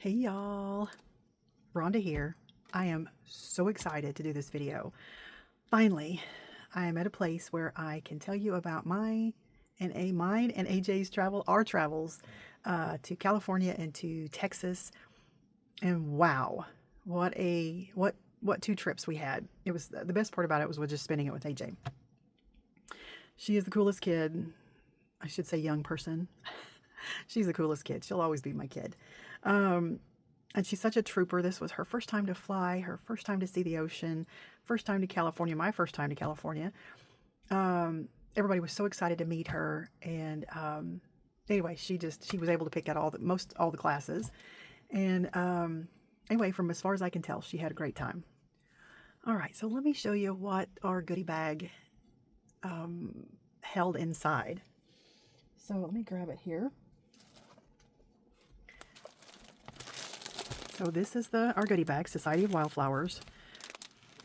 Hey y'all, Rhonda here. I am so excited to do this video. Finally, I am at a place where I can tell you about mine and AJ's our travels to California and to Texas. And wow, what two trips we had. It was the best part about it was just spending it with AJ. She is the coolest kid. I should say young person. She's the coolest kid. She'll always be my kid. And she's such a trooper. This was her first time to fly, her first time to see the ocean, first time to California, my first time to California. Everybody was so excited to meet her. And anyway, she was able to pick out all the classes. And anyway, from as far as I can tell, she had a great time. All right, so let me show you what our goodie bag held inside. So let me grab it here. So this is our goodie bag, Society of Wildflowers.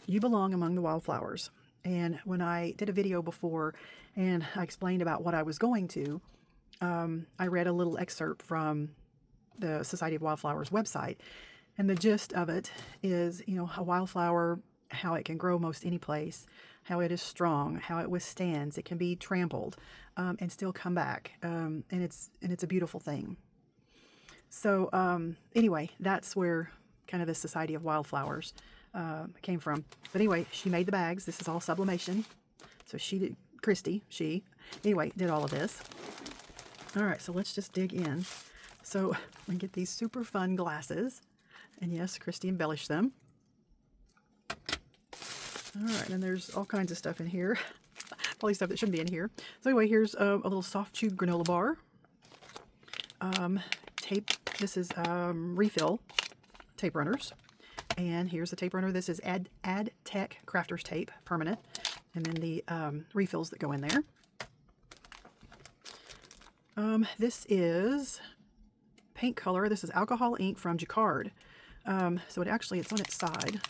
You belong among the wildflowers. And when I did a video before and I explained about what I was going to, I read a little excerpt from the Society of Wildflowers website. And the gist of it is, a wildflower, how it can grow most any place, how it is strong, how it withstands, it can be trampled and still come back. And it's a beautiful thing. So anyway, that's where kind of the Society of Wildflowers came from. But anyway, she made the bags. This is all sublimation. So Christy, anyway, did all of this. All right, so let's just dig in. So we get these super fun glasses. And yes, Christy embellished them. All right, and there's all kinds of stuff in here. Probably stuff that shouldn't be in here. So anyway, here's a little soft chew granola bar. Tape. This is refill tape runners. And here's the tape runner. This is Ad Tech Crafters Tape, permanent. And then the refills that go in there. This is paint color. This is alcohol ink from Jacquard. So it's on its side.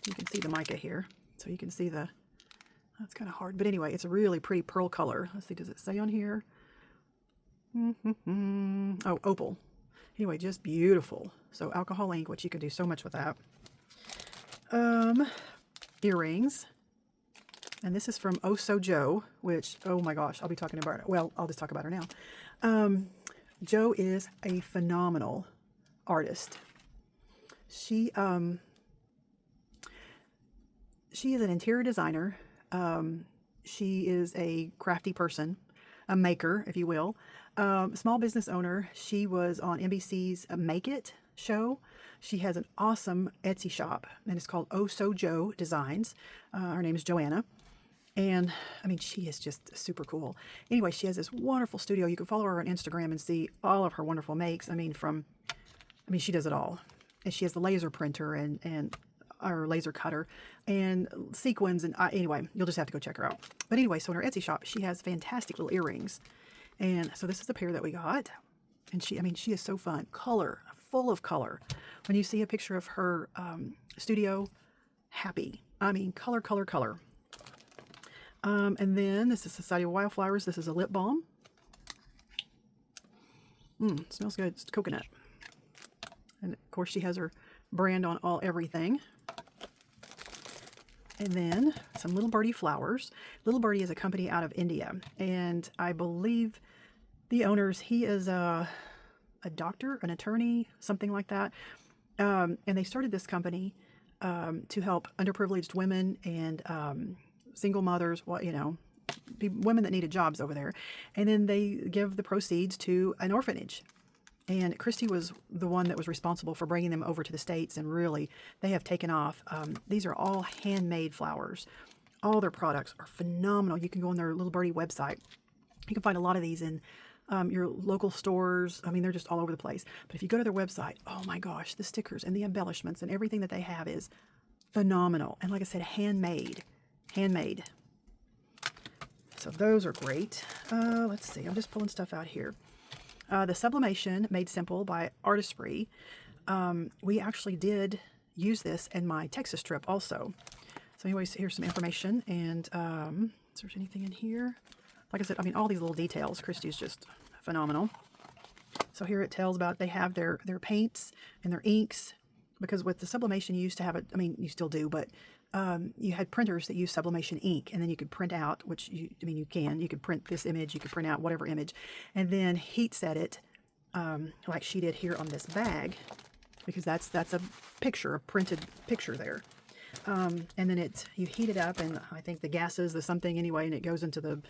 You can see the mica here. So you can see that's kind of hard. But anyway, it's a really pretty pearl color. Let's see, does it say on here? Oh, opal. Anyway, just beautiful. So alcohol ink, which you can do so much with that. Earrings. And this is from Oh So Jo, which, oh my gosh, I'll be talking about it. Well, I'll just talk about her now. Jo is a phenomenal artist. She is an interior designer. She is a crafty person, a maker, if you will. Small business owner. She was on NBC's Make It show. She has an awesome Etsy shop, and it's called Oh So Jo Designs. Her name is Joanna. And, I mean, she is just super cool. Anyway, she has this wonderful studio. You can follow her on Instagram and see all of her wonderful makes. I mean, she does it all. And she has the laser printer and or laser cutter and sequins. And anyway, you'll just have to go check her out. But anyway, so in her Etsy shop, she has fantastic little earrings. And so this is the pair that we got. And she is so fun. Color, full of color. When you see a picture of her studio, happy. I mean, color, color, color. And then this is Society of Wildflowers. This is a lip balm. Smells good. It's coconut. And of course she has her brand on everything. And then some Little Birdie flowers. Little Birdie is a company out of India. And I believe the owners, he is a doctor, an attorney, something like that. And they started this company to help underprivileged women and single mothers, women that needed jobs over there. And then they give the proceeds to an orphanage. And Christy was the one that was responsible for bringing them over to the States, and really, they have taken off. These are all handmade flowers. All their products are phenomenal. You can go on their Little Birdie website. You can find a lot of these in your local stores. I mean, they're just all over the place. But if you go to their website, oh my gosh, the stickers and the embellishments and everything that they have is phenomenal. And like I said, handmade. So those are great. Let's see, I'm just pulling stuff out here. The sublimation made simple by Artistry. We actually did use this in my Texas trip also. So anyways, here's some information. And is there anything in here? Like I said, I mean, all these little details. Christy's just phenomenal. So here it tells about they have their paints and their inks, because with the sublimation you used to have it, I mean, you still do, but you had printers that use sublimation ink, and then you could print out, which you could print this image, you could print out whatever image, and then heat set it like she did here on this bag, because that's a picture, a printed picture there. And then you heat it up, and I think the gases, the something anyway, and it goes into the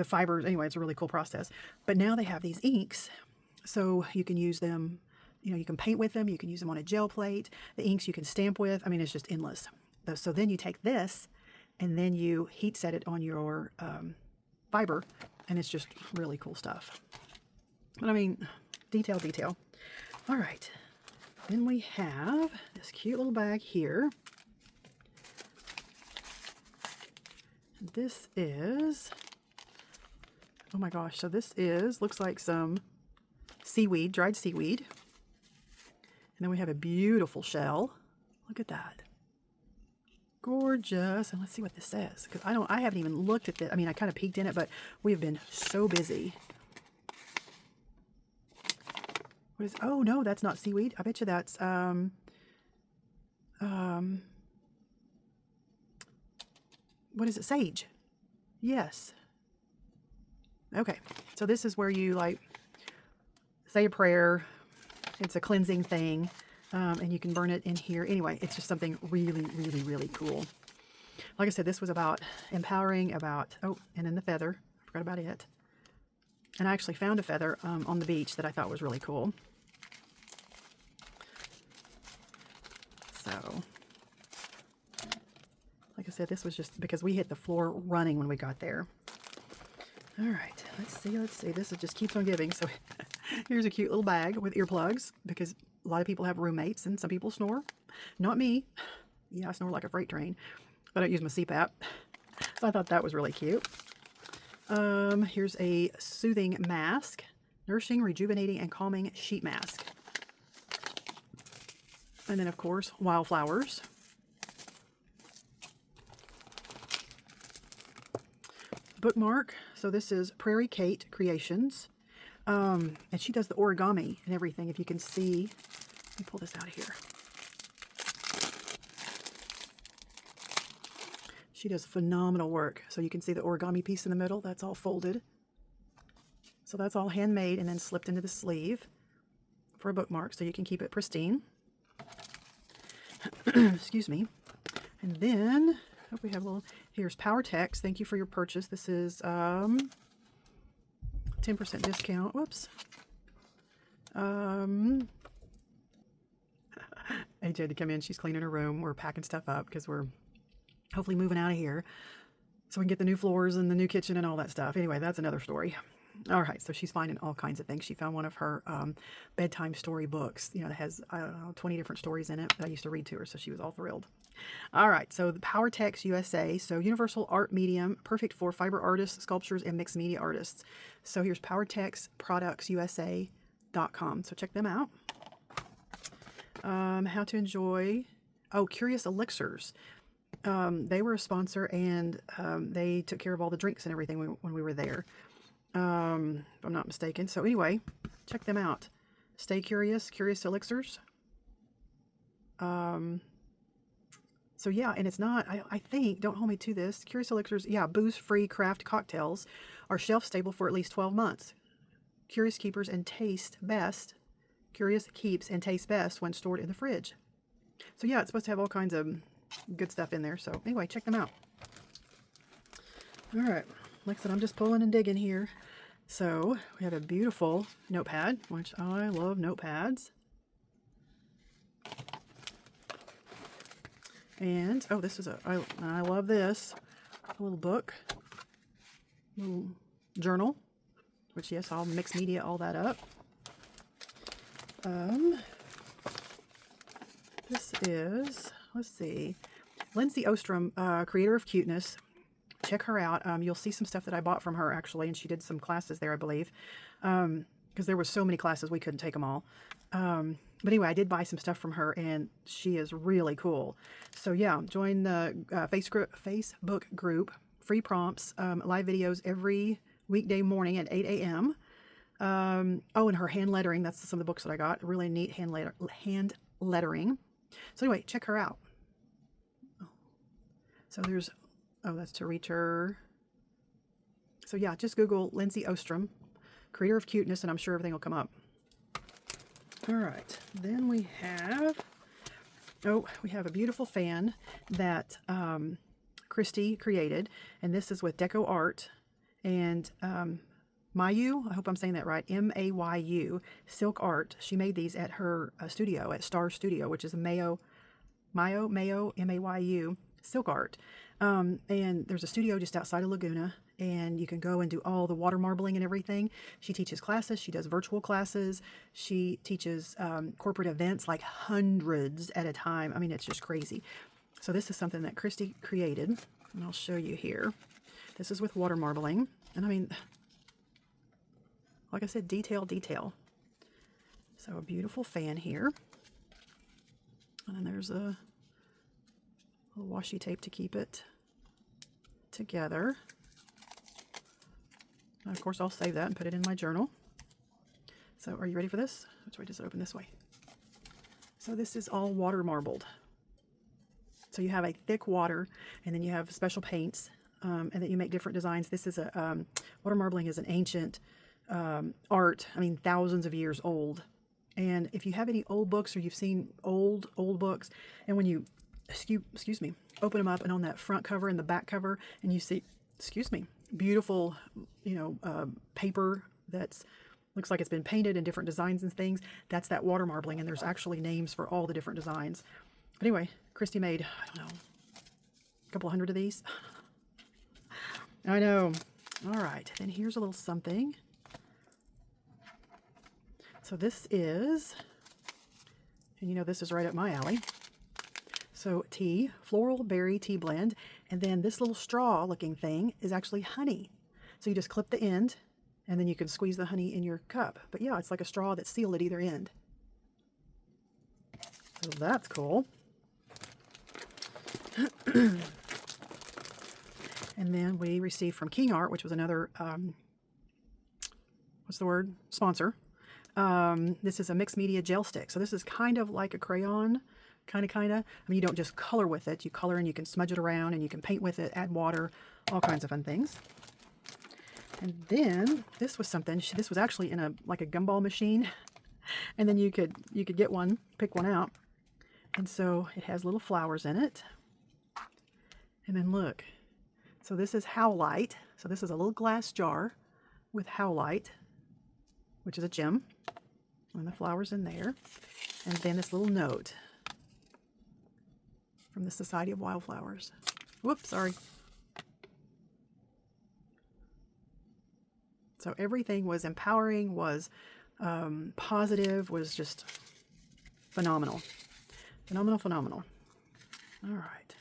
fibers. Anyway, it's a really cool process. But now they have these inks, so you can use them, you can paint with them, you can use them on a gel plate. The inks you can stamp with. I mean, it's just endless. So then you take this, and then you heat set it on your fiber, and it's just really cool stuff. But I mean, detail, detail. All right. Then we have this cute little bag here. This is, oh my gosh, so this looks like some seaweed, dried seaweed. And then we have a beautiful shell. Look at that. Gorgeous. And let's see what this says, because I haven't even looked at it. I mean, I kind of peeked in it, but we have been so busy. What is, oh no, that's not seaweed. I bet you that's, what is it? Sage. Yes. Okay. So this is where you like say a prayer. It's a cleansing thing. And you can burn it in here. Anyway, it's just something really, really, really cool. Like I said, this was about empowering, oh, and then the feather. I forgot about it. And I actually found a feather on the beach that I thought was really cool. So, like I said, this was just because we hit the floor running when we got there. All right, let's see. This just keeps on giving. So here's a cute little bag with earplugs, because a lot of people have roommates and some people snore. Not me. Yeah, I snore like a freight train, but I don't use my CPAP. So I thought that was really cute. Here's a soothing mask, nourishing, rejuvenating, and calming sheet mask. And then, of course, Wildflowers. Bookmark. So this is Prairie Kate Creations. And she does the origami and everything, if you can see. Let me pull this out of here. She does phenomenal work. So you can see the origami piece in the middle. That's all folded. So that's all handmade and then slipped into the sleeve for a bookmark, so you can keep it pristine. Excuse me. And then we have a little, here's Power Text. Thank you for your purchase. This is 10% discount. Whoops. AJ had to come in. She's cleaning her room. We're packing stuff up because we're hopefully moving out of here so we can get the new floors and the new kitchen and all that stuff. Anyway, that's another story. All right, so she's finding all kinds of things. She found one of her bedtime story books, that has, I don't know, 20 different stories in it that I used to read to her, so she was all thrilled. All right, so the Power Text USA, so universal art medium, perfect for fiber artists, sculptures, and mixed media artists. So here's PowerTextProductsUSA.com, so check them out. How to enjoy, Curious Elixirs. They were a sponsor, and they took care of all the drinks and everything when we were there. If I'm not mistaken. So anyway, check them out. Stay curious, Curious Elixirs. So yeah, and it's not, I think, don't hold me to this, Curious Elixirs, yeah, booze-free craft cocktails are shelf-stable for at least 12 months. Curious keeps and taste best when stored in the fridge. So yeah, it's supposed to have all kinds of good stuff in there. So anyway, check them out. All right. Like I said, I'm just pulling and digging here. So we have a beautiful notepad, which I love notepads. And, this is I love this. A little book, little journal, which, yes, I'll mix media all that up. This is, let's see, Lindsay Ostrom, creator of Cuteness. Check her out. You'll see some stuff that I bought from her, actually, and she did some classes there, I believe, because there were so many classes we couldn't take them all. But anyway, I did buy some stuff from her, and she is really cool. So yeah, join the Facebook group, free prompts, live videos every weekday morning at 8 a.m. Oh, and her hand lettering. That's some of the books that I got. Really neat hand lettering. So anyway, check her out. So there's, oh, that's to reach her. So yeah, just Google Lindsay Ostrom, creator of cuteness, and I'm sure everything will come up. All right, then we have, oh, we have a beautiful fan that Christy created, and this is with Deco Art, and Mayu, I hope I'm saying that right, M-A-Y-U, Silk Art. She made these at her studio, at Star Studio, which is a Mayo, M-A-Y-U, Silk Art. And there's a studio just outside of Laguna, and you can go and do all the water marbling and everything. She teaches classes. She does virtual classes. She teaches corporate events, like hundreds at a time. I mean, it's just crazy. So this is something that Christy created, and I'll show you here. This is with water marbling, and I mean, like I said, detail, detail. So a beautiful fan here, and then there's a little washi tape to keep it together. And of course, I'll save that and put it in my journal. So are you ready for this? Which way does it open? This way. So this is all water marbled. So you have a thick water, and then you have special paints, and then you make different designs. This is a, water marbling is an ancient art, I mean, thousands of years old. And if you have any old books, or you've seen old books, and when you, excuse me, open them up, and on that front cover and the back cover, and you see, beautiful, you know, paper that's looks like it's been painted in different designs and things, that's that water marbling, and there's actually names for all the different designs. But anyway, Christy made, I don't know, a couple hundred of these. I know. All right, then here's a little something. So this is, and you know this is right up my alley. So tea, floral berry tea blend, and then this little straw looking thing is actually honey. So you just clip the end, and then you can squeeze the honey in your cup. But yeah, it's like a straw that's sealed at either end. So that's cool. And then we received from King Art, which was another, what's the word? Sponsor. This is a mixed media gel stick. So this is kind of like a crayon, kind of. I mean, you don't just color with it. You color and you can smudge it around, and you can paint with it, add water, all kinds of fun things. And then this was something, this was actually in a, like a gumball machine. And then you could get one, pick one out. And so it has little flowers in it. And then look, so this is howlite. So this is a little glass jar with howlite, which is a gem, and the flowers in there. And then this little note from the Society of Wildflowers. Whoops, sorry. So everything was empowering, was positive, was just phenomenal. Phenomenal. All right.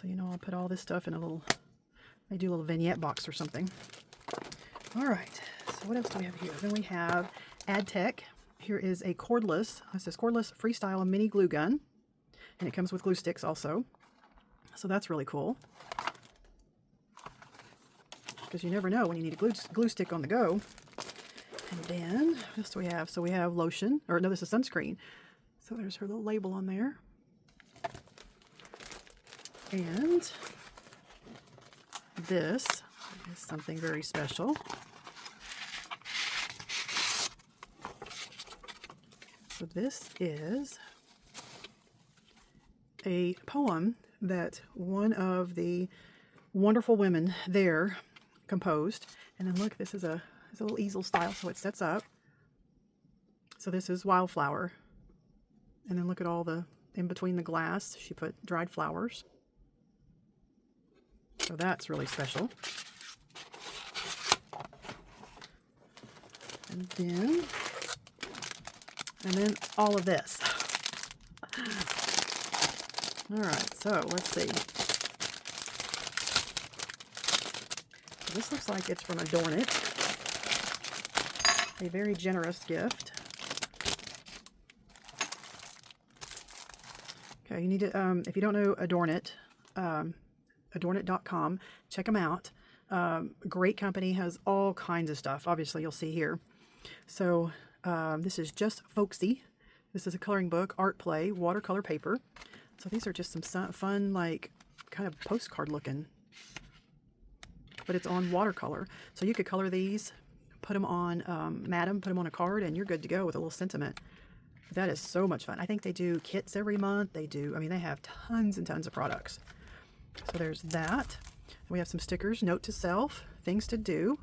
So, you know, I'll put all this stuff in a little, I do a little vignette box or something. All right. So what else do we have here? Then we have AdTech. Here is a cordless, it says cordless freestyle mini glue gun. And it comes with glue sticks also. So that's really cool. Because you never know when you need a glue stick on the go. And then, what else do we have? So we have lotion, or no, this is sunscreen. So there's her little label on there. And this is something very special. So this is a poem that one of the wonderful women there composed. And then look, this is a little easel style, so it sets up. So this is Wildflower. And then look at all the, in between the glass, she put dried flowers. So that's really special. And then all of this. All right, so let's see. So this looks like it's from Adorn It. A very generous gift. Okay, you need to, if you don't know Adorn It, adornit.com, check them out. Great company, has all kinds of stuff. Obviously, you'll see here. So this is just folksy. This is a coloring book, art play, watercolor paper. So these are just some fun, like, kind of postcard looking, but it's on watercolor. So you could color these, put them on, mat them, put them on a card, and you're good to go with a little sentiment. That is so much fun. I think they do kits every month. They do, I mean, they have tons and tons of products. So there's that. We have some stickers, note to self, things to do,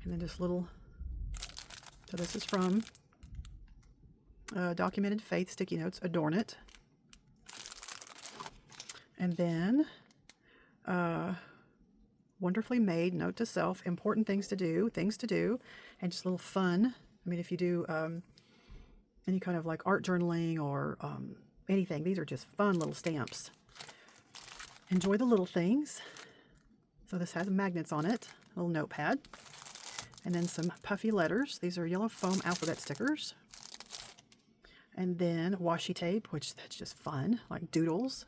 and then just little, so this is from Documented Faith sticky notes, adorn it. And then wonderfully made, note to self, important things to do, and just a little fun. I mean, if you do any kind of like art journaling or anything, these are just fun little stamps. Enjoy the little things. So this has magnets on it, a little notepad, and then some puffy letters. These are yellow foam alphabet stickers. And then washi tape, which that's just fun, like doodles.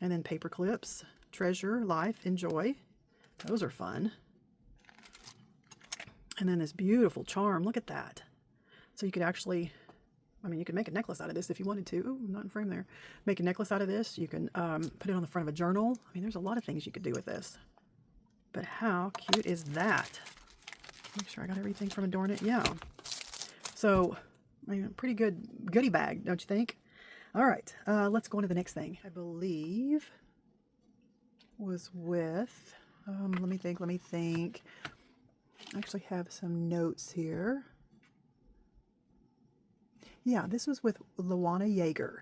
And then paper clips, treasure, life, enjoy. Those are fun. And then this beautiful charm, look at that. So you could actually, I mean, you could make a necklace out of this if you wanted to. Ooh, not in frame there. Make a necklace out of this. You can put it on the front of a journal. I mean, there's a lot of things you could do with this. But how cute is that? Make sure I got everything from Adorn It. Yeah. So, I mean, pretty good goodie bag, don't you think? All right, let's go on to the next thing. I believe was with, let me think. I actually have some notes here. Yeah, this was with Luana Yeager.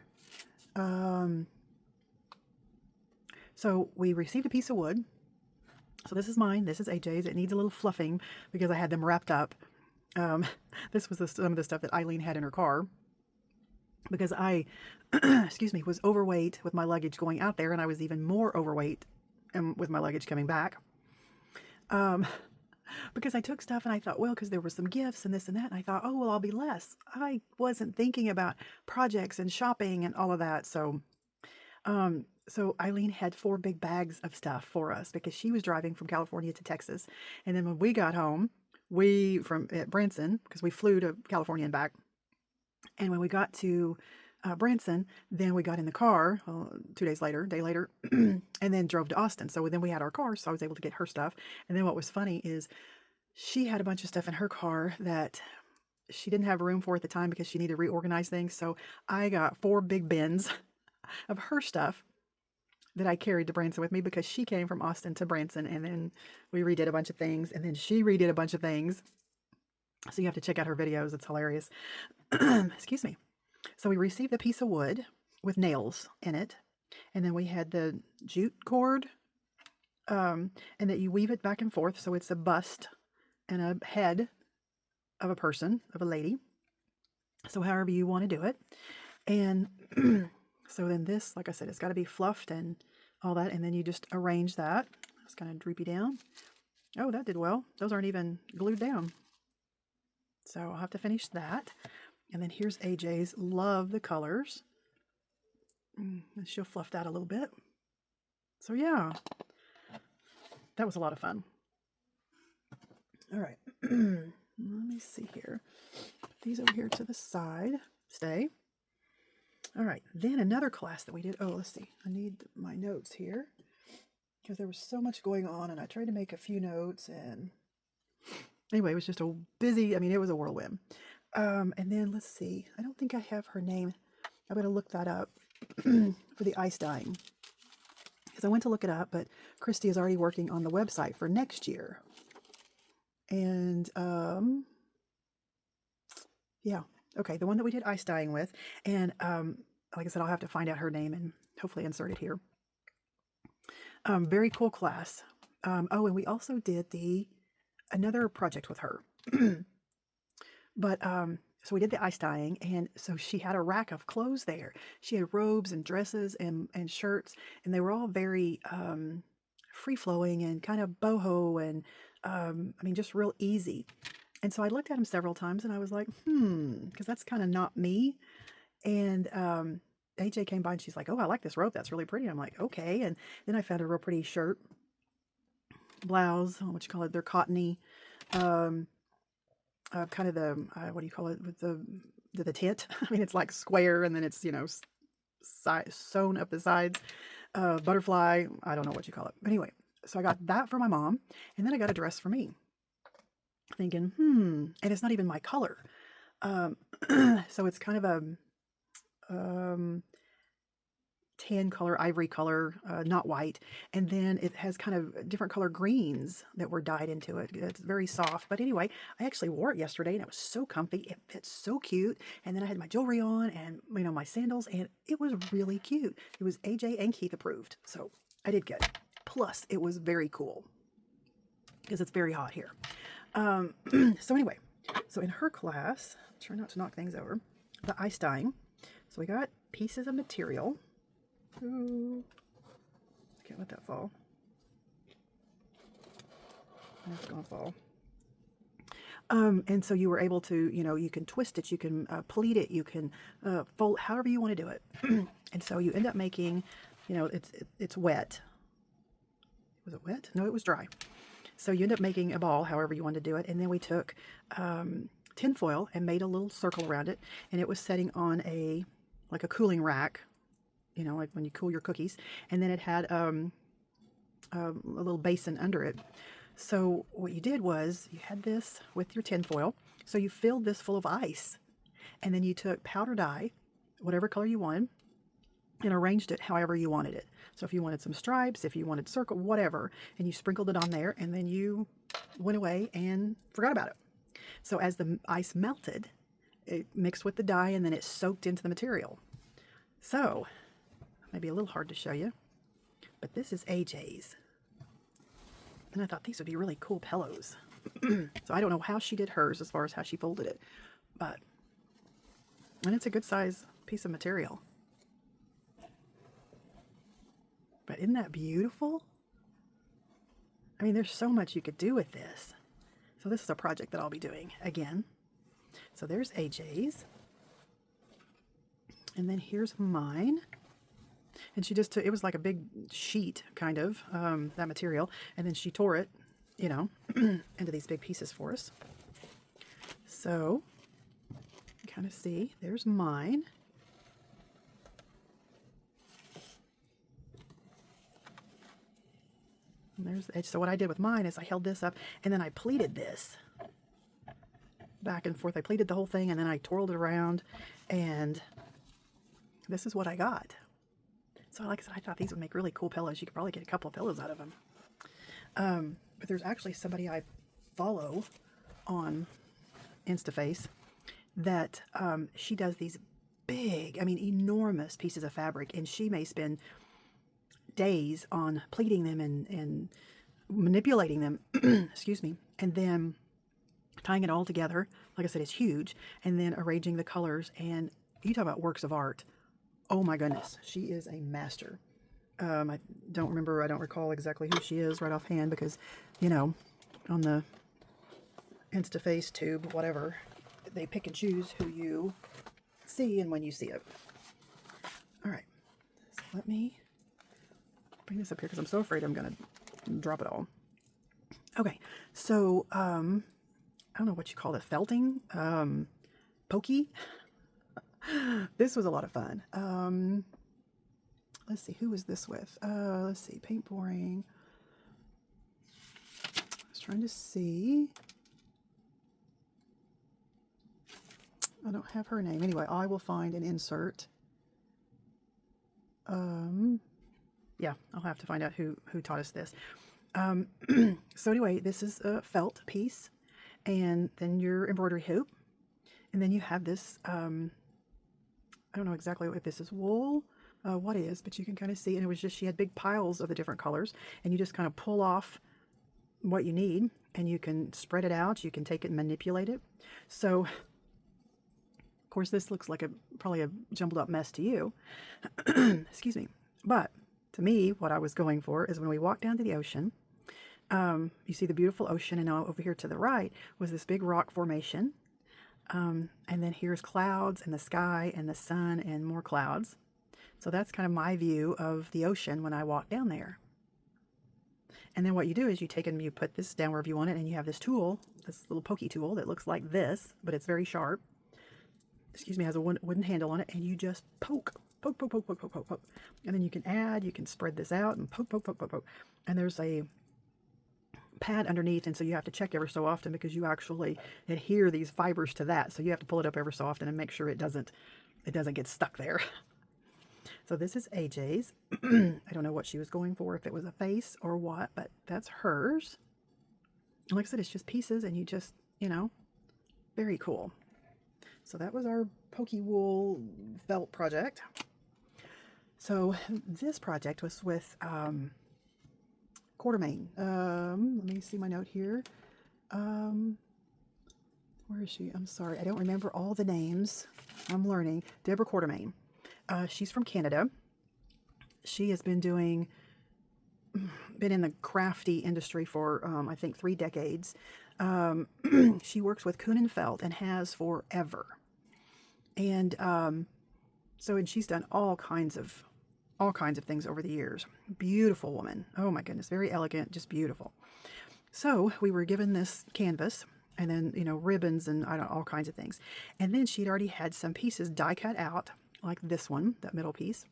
So we received a piece of wood. So this is mine. This is AJ's. It needs a little fluffing because I had them wrapped up. This was some of the stuff that Eileen had in her car because I, excuse me, was overweight with my luggage going out there, and I was even more overweight with my luggage coming back. Because I took stuff and I thought, well, because there were some gifts and this and that, and I thought, oh, well, I'll be less. I wasn't thinking about projects and shopping and all of that. So, so Eileen had 4 big bags of stuff for us because she was driving from California to Texas. And then when we got home, at Branson, because we flew to California and back. And when we got to Branson, then we got in the car 2 days later, day later, and then drove to Austin. So then we had our car, so I was able to get her stuff. And then what was funny is she had a bunch of stuff in her car that she didn't have room for at the time because she needed to reorganize things. So I got 4 big bins of her stuff that I carried to Branson with me because she came from Austin to Branson, and then we redid a bunch of things, and then she redid a bunch of things. So you have to check out her videos. It's hilarious. Excuse me. So we received a piece of wood with nails in it, and then we had the jute cord, and that you weave it back and forth. So it's a bust and a head of a person, of a lady. So however you want to do it. And so then this, like I said, it's got to be fluffed and all that. And then you just arrange that. It's kind of droopy down. Oh, that did well. Those aren't even glued down. So I'll have to finish that. And then here's AJ's. Love the colors. And she'll fluff that a little bit. So yeah, that was a lot of fun. All right. Let me see here. Put these over here to the side. Stay. All right. Then another class that we did. Oh, let's see. I need my notes here because there was so much going on, and I tried to make a few notes, and anyway, it was just a busy, I mean, it was a whirlwind. And then let's see. I don't think I have her name. I'm going to look that up for the ice dyeing because I went to look it up, but Christy is already working on the website for next year. And yeah, okay, the one that we did ice dyeing with, and like I said, I'll have to find out her name and hopefully insert it here. Very cool class. Oh, and we also did another project with her. But so we did the ice dyeing, and so she had a rack of clothes there. She had robes and dresses and shirts, and they were all very free-flowing and kind of boho and I mean, just real easy. And so I looked at them several times, and I was like, because that's kind of not me. And AJ came by, and she's like, oh, I like this robe. That's really pretty. I'm like, okay. And then I found a real pretty shirt, blouse, what you call it, they're cottony. kind of the, what do you call it, with the tent. I mean, it's like square, and then it's, you know, sewn up the sides. Butterfly, I don't know what you call it. But anyway, so I got that for my mom, and then I got a dress for me. Thinking, and it's not even my color. Um, so it's kind of a tan color, ivory color, not white. And then it has kind of different color greens that were dyed into it. It's very soft. But anyway, I actually wore it yesterday and it was so comfy. It fits so cute. And then I had my jewelry on and, you know, my sandals, and it was really cute. It was AJ and Keith approved. So I did good. Plus, it was very cool because it's very hot here. So anyway, so in her class, try not to knock things over, the ice dyeing. So we got pieces of material. Ooh, can't let that fall. It's gonna fall. And so you were able to, you know, you can twist it, you can pleat it, you can fold, however you want to do it. And so you end up making, you know, it's wet. Was it wet? No, it was dry. So you end up making a ball, however you want to do it. And then we took tin foil and made a little circle around it, and it was setting on like a cooling rack, you know, like when you cool your cookies. And then it had a little basin under it. So what you did was you had this with your tin foil. So you filled this full of ice, and then you took powder dye, whatever color you wanted, and arranged it however you wanted it. So if you wanted some stripes, if you wanted circle, whatever, and you sprinkled it on there, and then you went away and forgot about it. So as the ice melted, it mixed with the dye, and then it soaked into the material. So maybe a little hard to show you, but this is AJ's. And I thought these would be really cool pillows. So I don't know how she did hers as far as how she folded it, but, and it's a good size piece of material. But isn't that beautiful? I mean, there's so much you could do with this. So this is a project that I'll be doing again. So there's AJ's. And then here's mine. And she just took, it was like a big sheet, kind of, that material. And then she tore it, you know, into these big pieces for us. So, you kind of see, there's mine. And there's the edge. So what I did with mine is I held this up, and then I pleated this back and forth. I pleated the whole thing, and then I twirled it around, and this is what I got. So like I said, I thought these would make really cool pillows. You could probably get a couple of pillows out of them. But there's actually somebody I follow on Instaface that she does these big, I mean enormous pieces of fabric, and she may spend days on pleating them and manipulating them, excuse me, and then tying it all together. Like I said, it's huge, and then arranging the colors. And you talk about works of art. Oh my goodness, she is a master. I don't recall exactly who she is right offhand, because, you know, on the Instaface tube, whatever, they pick and choose who you see and when you see it. All right, so let me bring this up here because I'm so afraid I'm going to drop it all. Okay, so I don't know what you call it, felting, pokey. This was a lot of fun. Let's see, who was this with? Let's see, paint pouring. I was trying to see. I don't have her name. Anyway, I will find an insert. Yeah, I'll have to find out who taught us this. So anyway, this is a felt piece, and then your embroidery hoop, and then you have this, I don't know exactly if this is wool, what is, but you can kind of see, and it was just, she had big piles of the different colors, and you just kind of pull off what you need, and you can spread it out, you can take it and manipulate it. So, of course, this looks like probably a jumbled up mess to you, excuse me, but to me, what I was going for is when we walked down to the ocean, you see the beautiful ocean, and now over here to the right was this big rock formation. And then here's clouds and the sky and the sun and more clouds. So that's kind of my view of the ocean when I walk down there. And then what you do is you take and you put this down wherever you want it, and you have this tool, this little pokey tool that looks like this, but it's very sharp. Excuse me, has a wooden handle on it, and you just poke, poke, poke, poke, poke, poke, poke, poke. And then you can add, you can spread this out and poke, poke, poke, poke, poke. And there's a pad underneath, and so you have to check every so often because you actually adhere these fibers to that. So you have to pull it up every so often and make sure it doesn't get stuck there. So this is AJ's. I don't know what she was going for, if it was a face or what, but that's hers. And like I said, it's just pieces, and you just, you know, very cool. So that was our pokey wool felt project. So this project was with Quartermain. Let me see my note here. Where is she? I'm sorry, I don't remember all the names. I'm learning. Deborah Quartermain. She's from Canada. She has been in the crafty industry for, I think, 3 decades. She works with Kuhn & Felt and has forever. And and she's done all kinds of things over the years. Beautiful woman. Oh my goodness, very elegant, just beautiful. So we were given this canvas, and then, you know, ribbons and all kinds of things. And then she'd already had some pieces die cut out, like this one, that middle piece,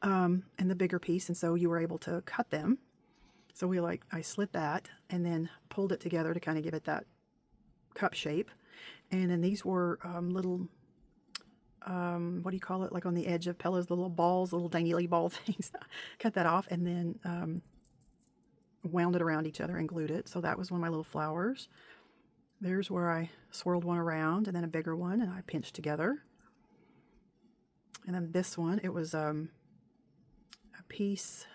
and the bigger piece. And so you were able to cut them. So I slit that and then pulled it together to kind of give it that cup shape. And then these were little, what do you call it? Like on the edge of pillows, the little balls, little dangly ball things. Cut that off and then wound it around each other and glued it. So that was one of my little flowers. There's where I swirled one around, and then a bigger one, and I pinched together. And then this one, it was a piece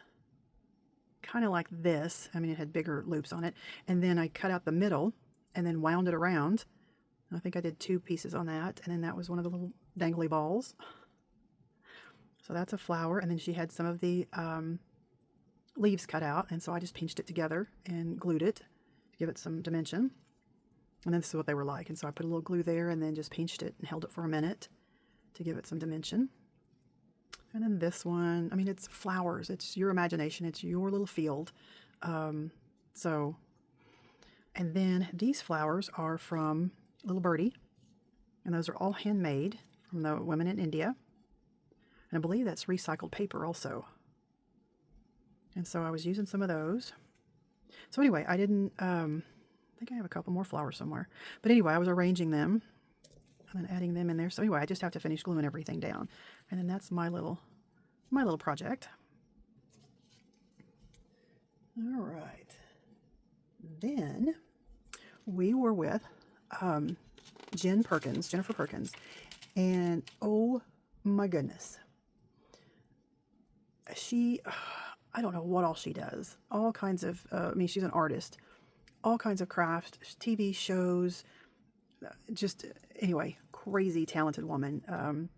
kind of like this. I mean, it had bigger loops on it. And then I cut out the middle and then wound it around. I think I did 2 pieces on that. And then that was one of the little dangly balls. So that's a flower. And then she had some of the leaves cut out. And so I just pinched it together and glued it to give it some dimension. And then this is what they were like. And so I put a little glue there and then just pinched it and held it for a minute to give it some dimension. And then this one, I mean, it's flowers. It's your imagination. It's your little field. And then these flowers are from Little Birdie. And those are all handmade from the women in India. And I believe that's recycled paper also. And so I was using some of those. So anyway, I didn't, I think I have a couple more flowers somewhere. But anyway, I was arranging them and then adding them in there. So anyway, I just have to finish gluing everything down. And then that's my little project. All right. Then we were with Jennifer Perkins. And oh my goodness. I don't know what all she does. All kinds of, I mean, she's an artist. All kinds of crafts, TV shows, just, anyway, crazy talented woman.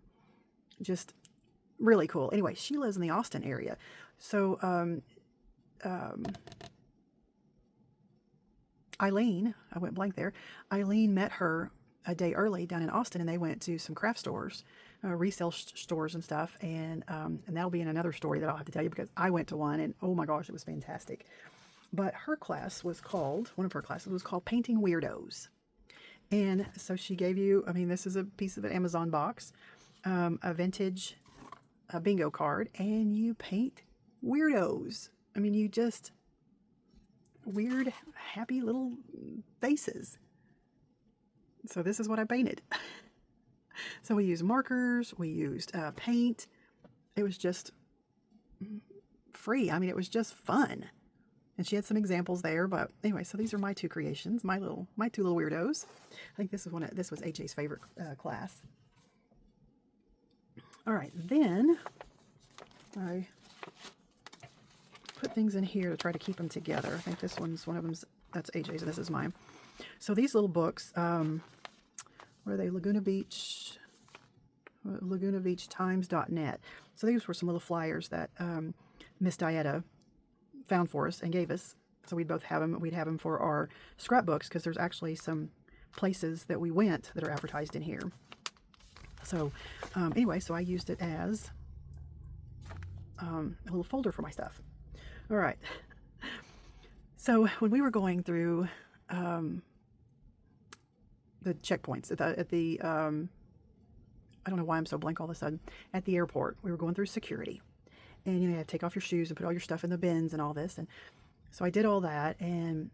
Just really cool. Anyway, she lives in the Austin area. So, Eileen, I went blank there. Eileen met her a day early down in Austin, and they went to some craft stores, resale stores and stuff. And that'll be in another story that I'll have to tell you, because I went to one and oh my gosh, it was fantastic. But her class was called, one of her classes was called Painting Weirdos. And so she gave you, I mean, this is a piece of an Amazon box, a vintage bingo card, and you paint weirdos. I mean, you just, weird, happy little faces. So this is what I painted. So we used markers, we used paint. It was just free. I mean, it was just fun. And she had some examples there, but anyway, so these are my 2 creations, my 2 little weirdos. I think this was AJ's favorite class. All right, then I put things in here to try to keep them together. I think this one's one of them. That's AJ's, and this is mine. So these little books, where are they? Laguna Beach Times.net. So these were some little flyers that Miss Dieta found for us and gave us. So we'd both have them. We'd have them for our scrapbooks, because there's actually some places that we went that are advertised in here. So anyway, so I used it as a little folder for my stuff. All right. So when we were going through the checkpoints at the I don't know why I'm so blank all of a sudden, at the airport, we were going through security. And you had to take off your shoes and put all your stuff in the bins and all this. And so I did all that, and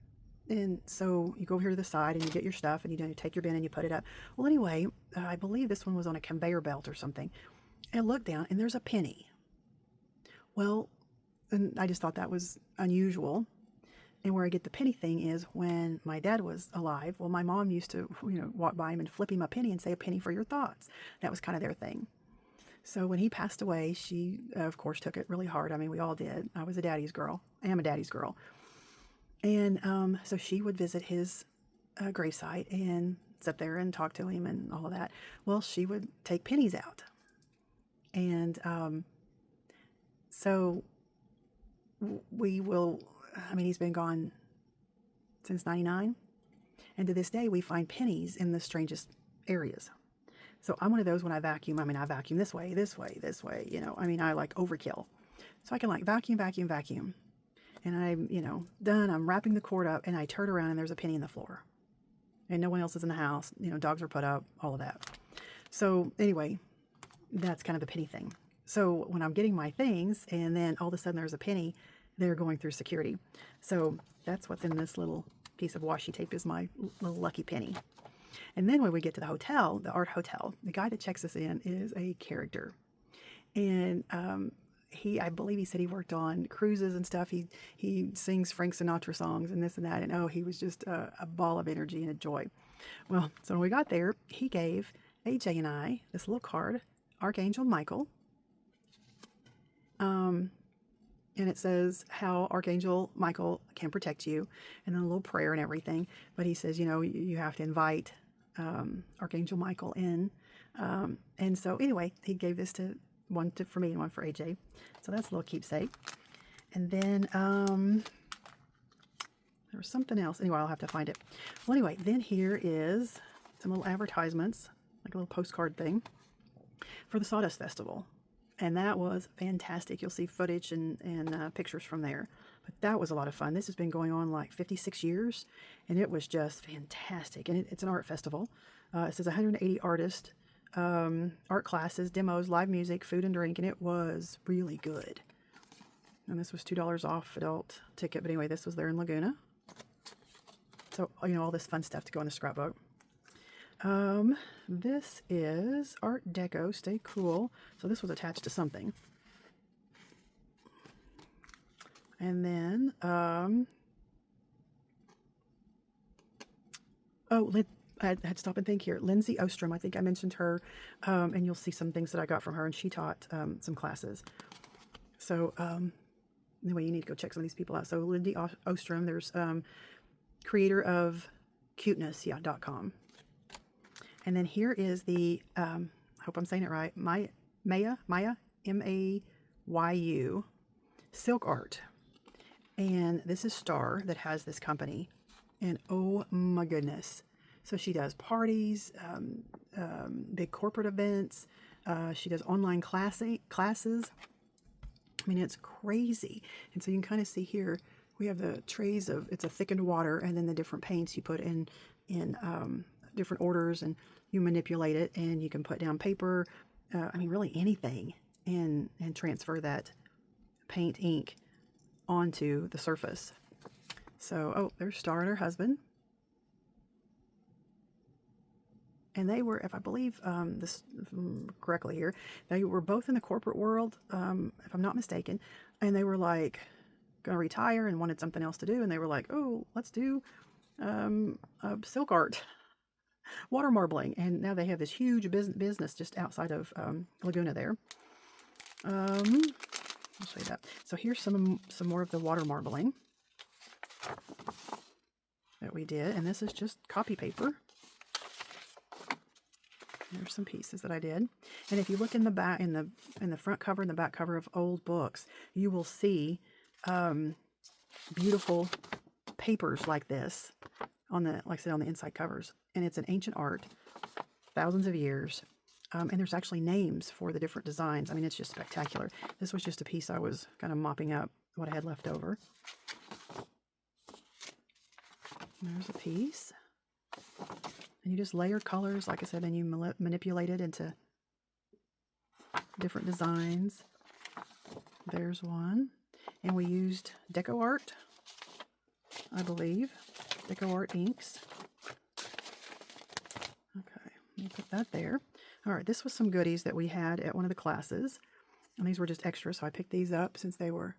so you go over here to the side and you get your stuff and you take your bin and you put it up. Well, anyway, I believe this one was on a conveyor belt or something. And I looked down and there's a penny. Well, and I just thought that was unusual. And where I get the penny thing is when my dad was alive. Well, my mom used to, walk by him and flip him a penny and say, "A penny for your thoughts." That was kind of their thing. So when he passed away, she, of course, took it really hard. I mean, we all did. I was a daddy's girl. I am a daddy's girl. And so she would visit his gravesite and sit there and talk to him and all of that. Well, she would take pennies out. And so we will, I mean, he's been gone since 99. And to this day, we find pennies in the strangest areas. So I'm one of those when I vacuum, I vacuum this way, this way, this way, I like overkill. So I can like vacuum, vacuum, vacuum. And I'm, done, I'm wrapping the cord up and I turn around and there's a penny in the floor. And no one else is in the house, dogs are put up, all of that. So anyway, that's kind of the penny thing. So when I'm getting my things and then all of a sudden there's a penny, they're going through security. So that's what's in this little piece of washi tape is my little lucky penny. And then when we get to the hotel, the art hotel, the guy that checks us in is a character. And I believe he said he worked on cruises and stuff. He sings Frank Sinatra songs and this and that. And oh, he was just a ball of energy and a joy. Well, so when we got there, he gave AJ and I this little card, Archangel Michael. And it says how Archangel Michael can protect you, and then a little prayer and everything. But he says, you have to invite Archangel Michael in. And so anyway, he gave this for me and one for AJ. So that's a little keepsake. And then there was something else. Anyway, I'll have to find it. Well, anyway, then here is some little advertisements, like a little postcard thing for the Sawdust Festival. And that was fantastic. You'll see footage and pictures from there. But that was a lot of fun. This has been going on like 56 years, and it was just fantastic. And it's an art festival. It says 180 artists, art classes, demos, live music, food and drink, and it was really good. And this was $2 off adult ticket. But anyway, this was there in Laguna. So, all this fun stuff to go in the scrapbook. This is Art Deco, Stay Cool. So this was attached to something. And then, I had to stop and think here. Lindsay Ostrom, I think I mentioned her, and you'll see some things that I got from her, and she taught some classes. So, anyway, you need to go check some of these people out. So Lindsay Ostrom, there's creator of cuteness.com. And then here is the, I hope I'm saying it right, Maya, Mayu, silk art. And this is Star that has this company. And oh my goodness. So she does parties, big corporate events. She does online classes. I mean, it's crazy. And so you can kind of see here, we have the trays of, it's a thickened water, and then the different paints you put in different orders, and you manipulate it, and you can put down paper, really anything, and transfer that paint ink onto the surface. So, oh, there's Star and her husband. And they were, if I believe this correctly here, they were both in the corporate world, if I'm not mistaken, and they were like going to retire and wanted something else to do, and they were like, oh, let's do silk art. Water marbling, and now they have this huge business just outside of Laguna there. I'll show you that. So here's some more of the water marbling that we did, and this is just copy paper. There's some pieces that I did, and if you look in the back, in the front cover and the back cover of old books, you will see beautiful papers like this on the, like I said, on the inside covers. And it's an ancient art, thousands of years. And there's actually names for the different designs. I mean, it's just spectacular. This was just a piece I was kind of mopping up what I had left over. There's a piece. And you just layer colors, like I said, and you manipulate it into different designs. There's one. And we used Deco Art, I believe. Deco Art inks. Okay, let me put that there. All right, this was some goodies that we had at one of the classes. And these were just extra, so I picked these up since they were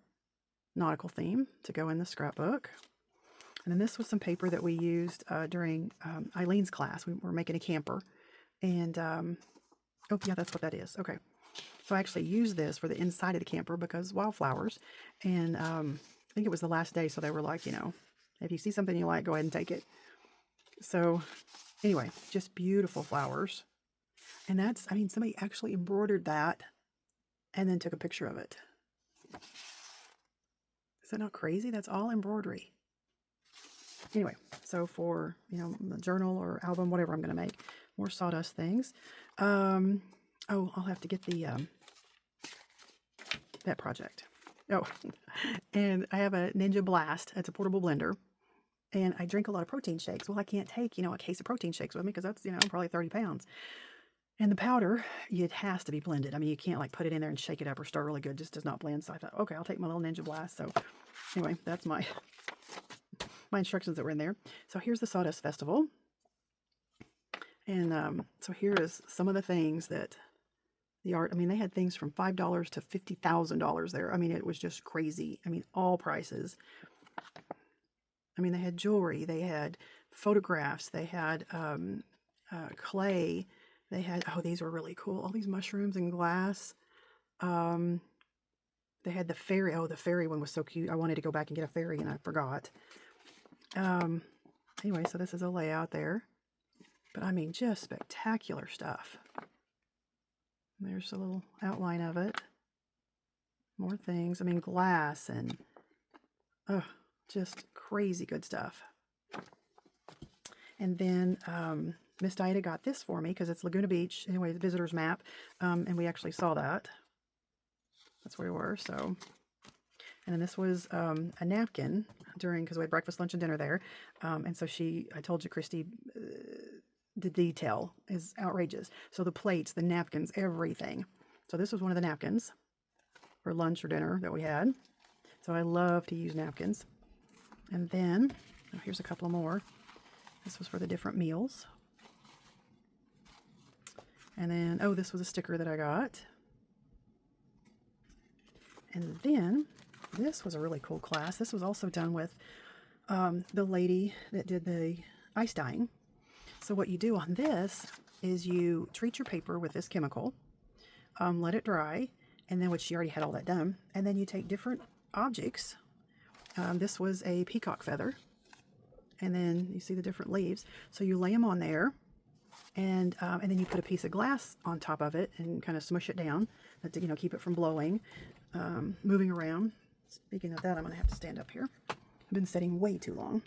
nautical theme to go in the scrapbook. And then this was some paper that we used during Eileen's class. We were making a camper. And, oh yeah, that's what that is. Okay. So I actually used this for the inside of the camper because Wildflowers. And I think it was the last day, so they were like, you know, if you see something you like, go ahead and take it. So anyway, just beautiful flowers. And that's, I mean, somebody actually embroidered that and then took a picture of it. Is that not crazy? That's all embroidery. Anyway, so for, you know, the journal or album, whatever I'm going to make, more sawdust things. Oh, I'll have to get the, that project. Oh, and I have a Ninja Blast. It's a portable blender. And I drink a lot of protein shakes. Well, I can't take, you know, a case of protein shakes with me because that's, you know, probably 30 pounds. And the powder, it has to be blended. I mean, you can't like put it in there and shake it up or stir really good. It just does not blend. So I thought, okay, I'll take my little Ninja Blast. So anyway, that's my instructions that were in there. So here's the Sawdust Festival. And so here is some of the things that the art, I mean, they had things from $5 to $50,000 there. I mean, it was just crazy. I mean, all prices. I mean, they had jewelry, they had photographs, they had clay, they had, oh, these were really cool. All these mushrooms and glass. They had the fairy. Oh, the fairy one was so cute. I wanted to go back and get a fairy and I forgot. Anyway, so this is a layout there. But I mean, just spectacular stuff. There's a little outline of it. More things. I mean, glass and, oh, just crazy good stuff. And then Miss Diana got this for me because it's Laguna Beach. Anyway, the visitor's map. And we actually saw that. That's where we were. So, and then this was a napkin during, because we had breakfast, lunch, and dinner there. And so I told you, Christy, the detail is outrageous. So the plates, the napkins, everything. So this was one of the napkins for lunch or dinner that we had. So I love to use napkins. And then, oh, here's a couple more. This was for the different meals. And then, oh, this was a sticker that I got. And then, this was a really cool class. This was also done with the lady that did the ice dyeing. So what you do on this is you treat your paper with this chemical, let it dry, and then, which she already had all that done, and then you take different objects. This was a peacock feather, and then you see the different leaves. So you lay them on there, and then you put a piece of glass on top of it and kind of smush it down to, you know, keep it from blowing, moving around. Speaking of that, I'm going to have to stand up here. I've been sitting way too long.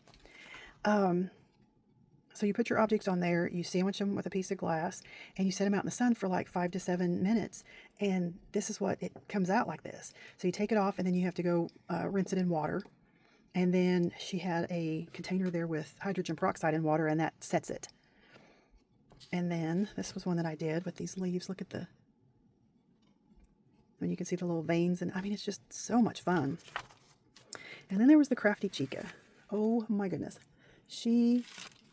So you put your objects on there, you sandwich them with a piece of glass, and you set them out in the sun for like 5 to 7 minutes. And this is what it comes out like this. So you take it off, and then you have to go rinse it in water. And then she had a container there with hydrogen peroxide in water, and that sets it. And then this was one that I did with these leaves. Look at and you can see the little veins. And I mean, it's just so much fun. And then there was the Crafty Chica. Oh my goodness. She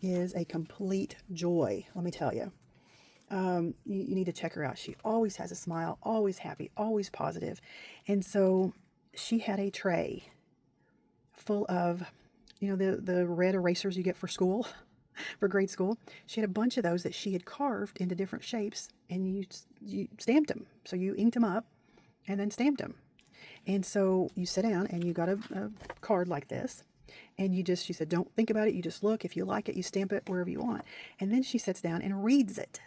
is a complete joy, let me tell you. You need to check her out. She always has a smile, always happy, always positive. And so she had a tray full of, you know, the red erasers you get for school, for grade school. She had a bunch of those that she had carved into different shapes, and you stamped them. So you inked them up and then stamped them. And so you sit down and you got a card like this. And she said, don't think about it. You just look. If you like it, you stamp it wherever you want. And then she sits down and reads it.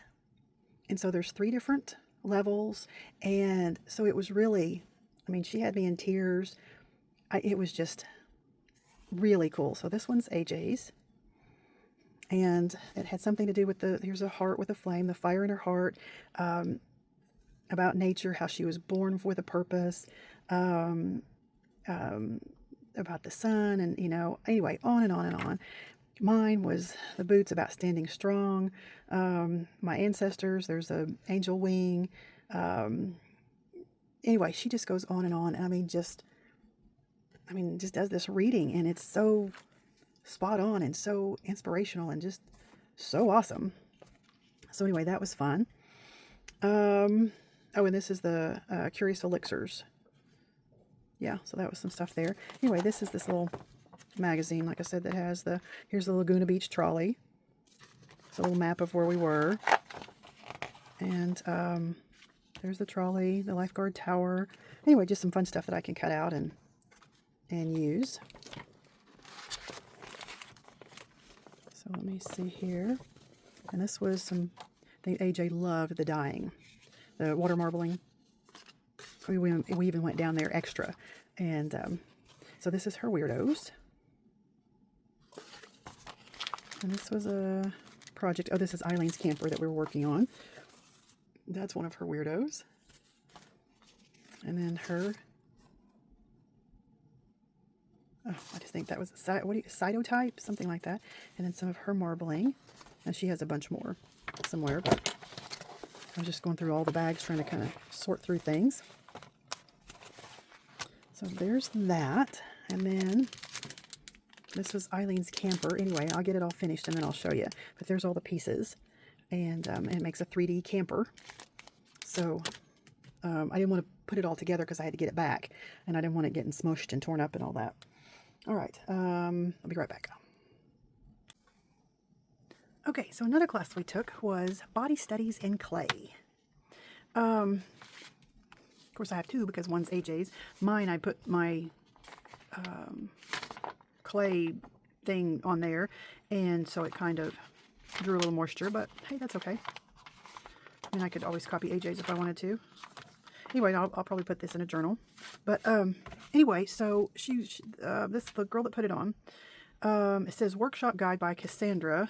And so there's 3 different levels. And so it was really, I mean, she had me in tears. It was just really cool. So this one's AJ's. And it had something to do with here's a heart with a flame, the fire in her heart, about nature, how she was born with a purpose, about the sun, and, you know, anyway, on and on and on. Mine was the boots about standing strong. My ancestors, there's a angel wing. Anyway, she just goes on and on. And just does this reading, and it's so spot on and so inspirational and just so awesome. So anyway, that was fun. Oh, and this is the Curious Elixirs. Yeah, so that was some stuff there. Anyway, this is this little magazine, like I said, that has here's the Laguna Beach trolley. It's a little map of where we were. And there's the trolley, the lifeguard tower. Anyway, just some fun stuff that I can cut out and use. So let me see here. And this was some, I think AJ loved the dyeing, the water marbling. We even went down there extra. And so this is her weirdos. And this was a project. Oh, this is Eileen's camper that we were working on. That's one of her weirdos. And then her. Oh, I just think that was cytotype, something like that. And then some of her marbling. And she has a bunch more somewhere. But I was just going through all the bags trying to kind of sort through things. So there's that. And then this was Eileen's camper. Anyway, I'll get it all finished and then I'll show you. But there's all the pieces. And it makes a 3D camper. So I didn't want to put it all together because I had to get it back. And I didn't want it getting smushed and torn up and all that. All right. I'll be right back. Okay, so another class we took was Body Studies in Clay. Of course, I have two because one's AJ's. Mine, I put my clay thing on there, and so it kind of drew a little moisture, but hey, that's okay. I mean, I could always copy AJ's if I wanted to. Anyway, I'll probably put this in a journal. But anyway, so the girl that put it on, it says Workshop Guide by Cassandra.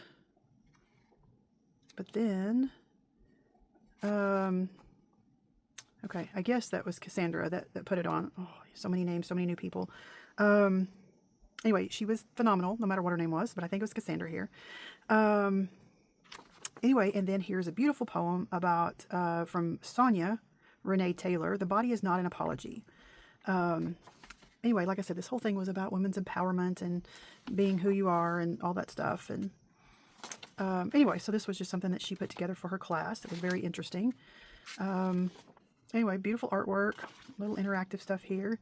But then, okay, I guess that was Cassandra that put it on. Oh, so many names, so many new people. Anyway, she was phenomenal, no matter what her name was, but I think it was Cassandra here. Anyway, and then here's a beautiful poem about from Sonia Renee Taylor, The Body is Not an Apology. Anyway, like I said, this whole thing was about women's empowerment and being who you are and all that stuff. And anyway, so this was just something that she put together for her class. It was very interesting. Anyway, beautiful artwork, little interactive stuff here.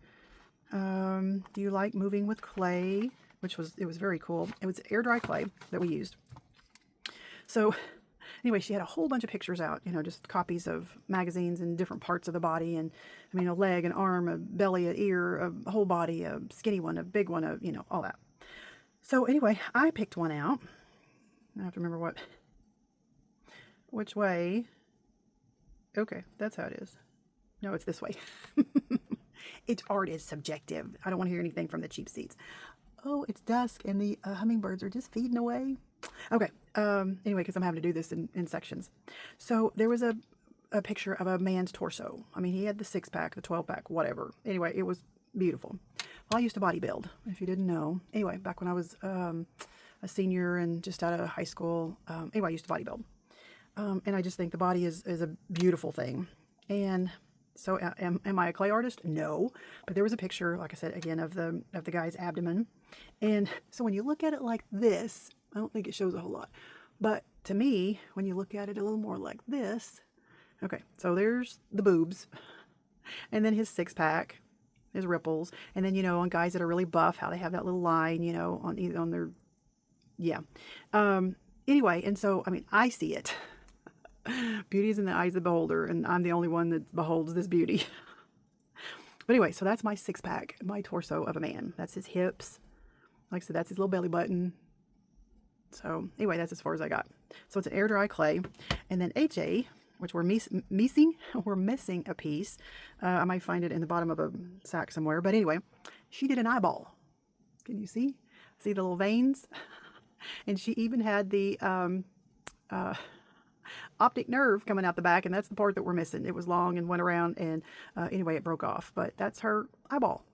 Do you like moving with clay? It was very cool. It was air dry clay that we used. So anyway, she had a whole bunch of pictures out, just copies of magazines and different parts of the body. And I mean, a leg, an arm, a belly, an ear, a whole body, a skinny one, a big one, all that. So anyway, I picked one out. I have to remember which way. Okay, that's how it is. No, it's this way. Art is subjective. I don't want to hear anything from the cheap seats. Oh, it's dusk and the hummingbirds are just feeding away. Okay, anyway, because I'm having to do this in sections. So there was a picture of a man's torso. I mean, he had the 6-pack, the 12-pack, whatever. Anyway, it was beautiful. Well, I used to bodybuild, if you didn't know. Anyway, back when I was a senior and just out of high school. Anyway, I used to bodybuild. And I just think the body is a beautiful thing. And so am I a clay artist? No. But there was a picture, like I said, again, of the guy's abdomen. And so when you look at it like this, I don't think it shows a whole lot. But to me, when you look at it a little more like this, okay, so there's the boobs. And then his 6-pack, his ripples. And then, on guys that are really buff, how they have that little line, on their, yeah. Anyway, and so, I mean, I see it. Beauty is in the eyes of the beholder, and I'm the only one that beholds this beauty. But anyway, so that's my 6-pack, my torso of a man. That's his hips. Like I said, that's his little belly button. So anyway, that's as far as I got. So it's an air dry clay. And then AJ, which we're missing a piece. I might find it in the bottom of a sack somewhere. But anyway, she did an eyeball. Can you see? See the little veins? And she even had the optic nerve coming out the back, and that's the part that we're missing. It was long and went around, and anyway, it broke off. But that's her eyeball.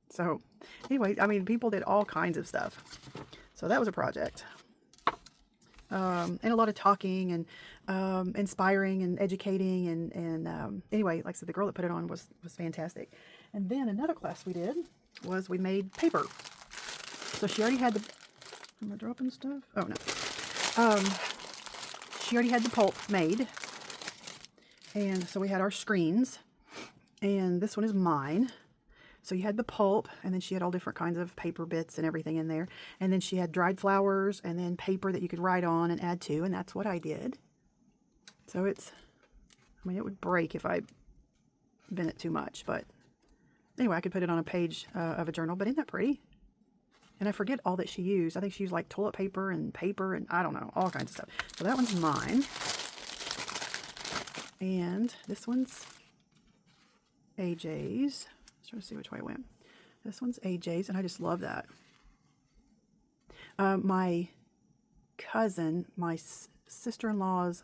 So anyway, I mean, people did all kinds of stuff. So that was a project. And a lot of talking and inspiring and educating. And anyway, like I said, the girl that put it on was fantastic. And then another class we did was we made paper. So she already had the... Am I dropping stuff? Oh, no. She already had the pulp made. And so we had our screens. And this one is mine. So you had the pulp, and then she had all different kinds of paper bits and everything in there. And then she had dried flowers and then paper that you could write on and add to, and that's what I did. So it's, I mean, it would break if I bent it too much, but anyway, I could put it on a page of a journal, but isn't that pretty? And I forget all that she used. I think she used like toilet paper and I don't know, all kinds of stuff. So that one's mine. And this one's AJ's. Trying to see which way it went. This one's AJ's, and I just love that. My cousin, my sister-in-law's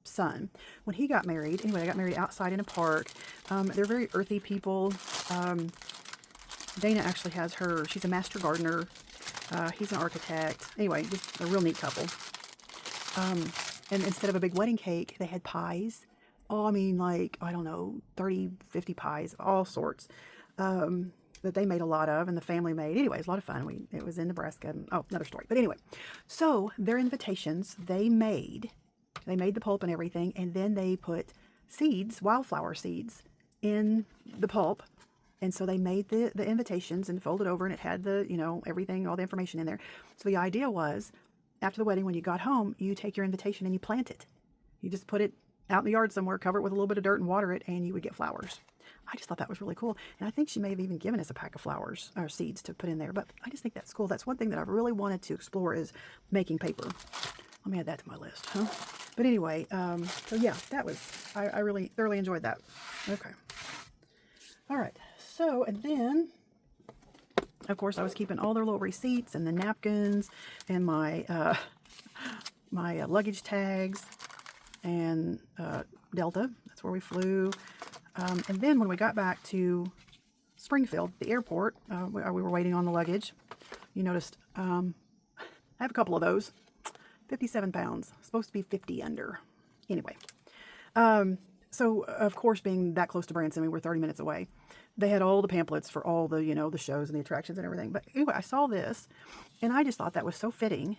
son, when he got married, anyway, I got married outside in a park. They're very earthy people. Dana actually has her, she's a master gardener. He's an architect. Anyway, just a real neat couple. And instead of a big wedding cake, they had pies. Oh, I mean, like, I don't know, 30, 50 pies, all sorts. That they made a lot of, and the family made. Anyway, it was a lot of fun. It was in Nebraska. Oh, another story. But anyway, so their invitations, they made the pulp and everything, and then they put seeds, wildflower seeds, in the pulp. And so they made the invitations and folded over, and it had the, you know, everything, all the information in there. So the idea was, after the wedding, when you got home, you take your invitation and you plant it. You just put it out in the yard somewhere, cover it with a little bit of dirt and water it, and you would get flowers. I just thought that was really cool. And I think she may have even given us a pack of flowers or seeds to put in there. But I just think that's cool. That's one thing that I've really wanted to explore is making paper. Let me add that to my list, huh? But anyway, so yeah, that was, I really thoroughly enjoyed that. Okay. All right. So, and then, of course, I was keeping all their little receipts and the napkins and my, my luggage tags and Delta. That's where we flew. And then when we got back to Springfield, the airport, we were waiting on the luggage. You noticed I have a couple of those. 57 pounds. Supposed to be 50 under. Anyway. So, of course, being that close to Branson, we were 30 minutes away. They had all the pamphlets for all the, you know, the shows and the attractions and everything. But anyway, I saw this, and I just thought that was so fitting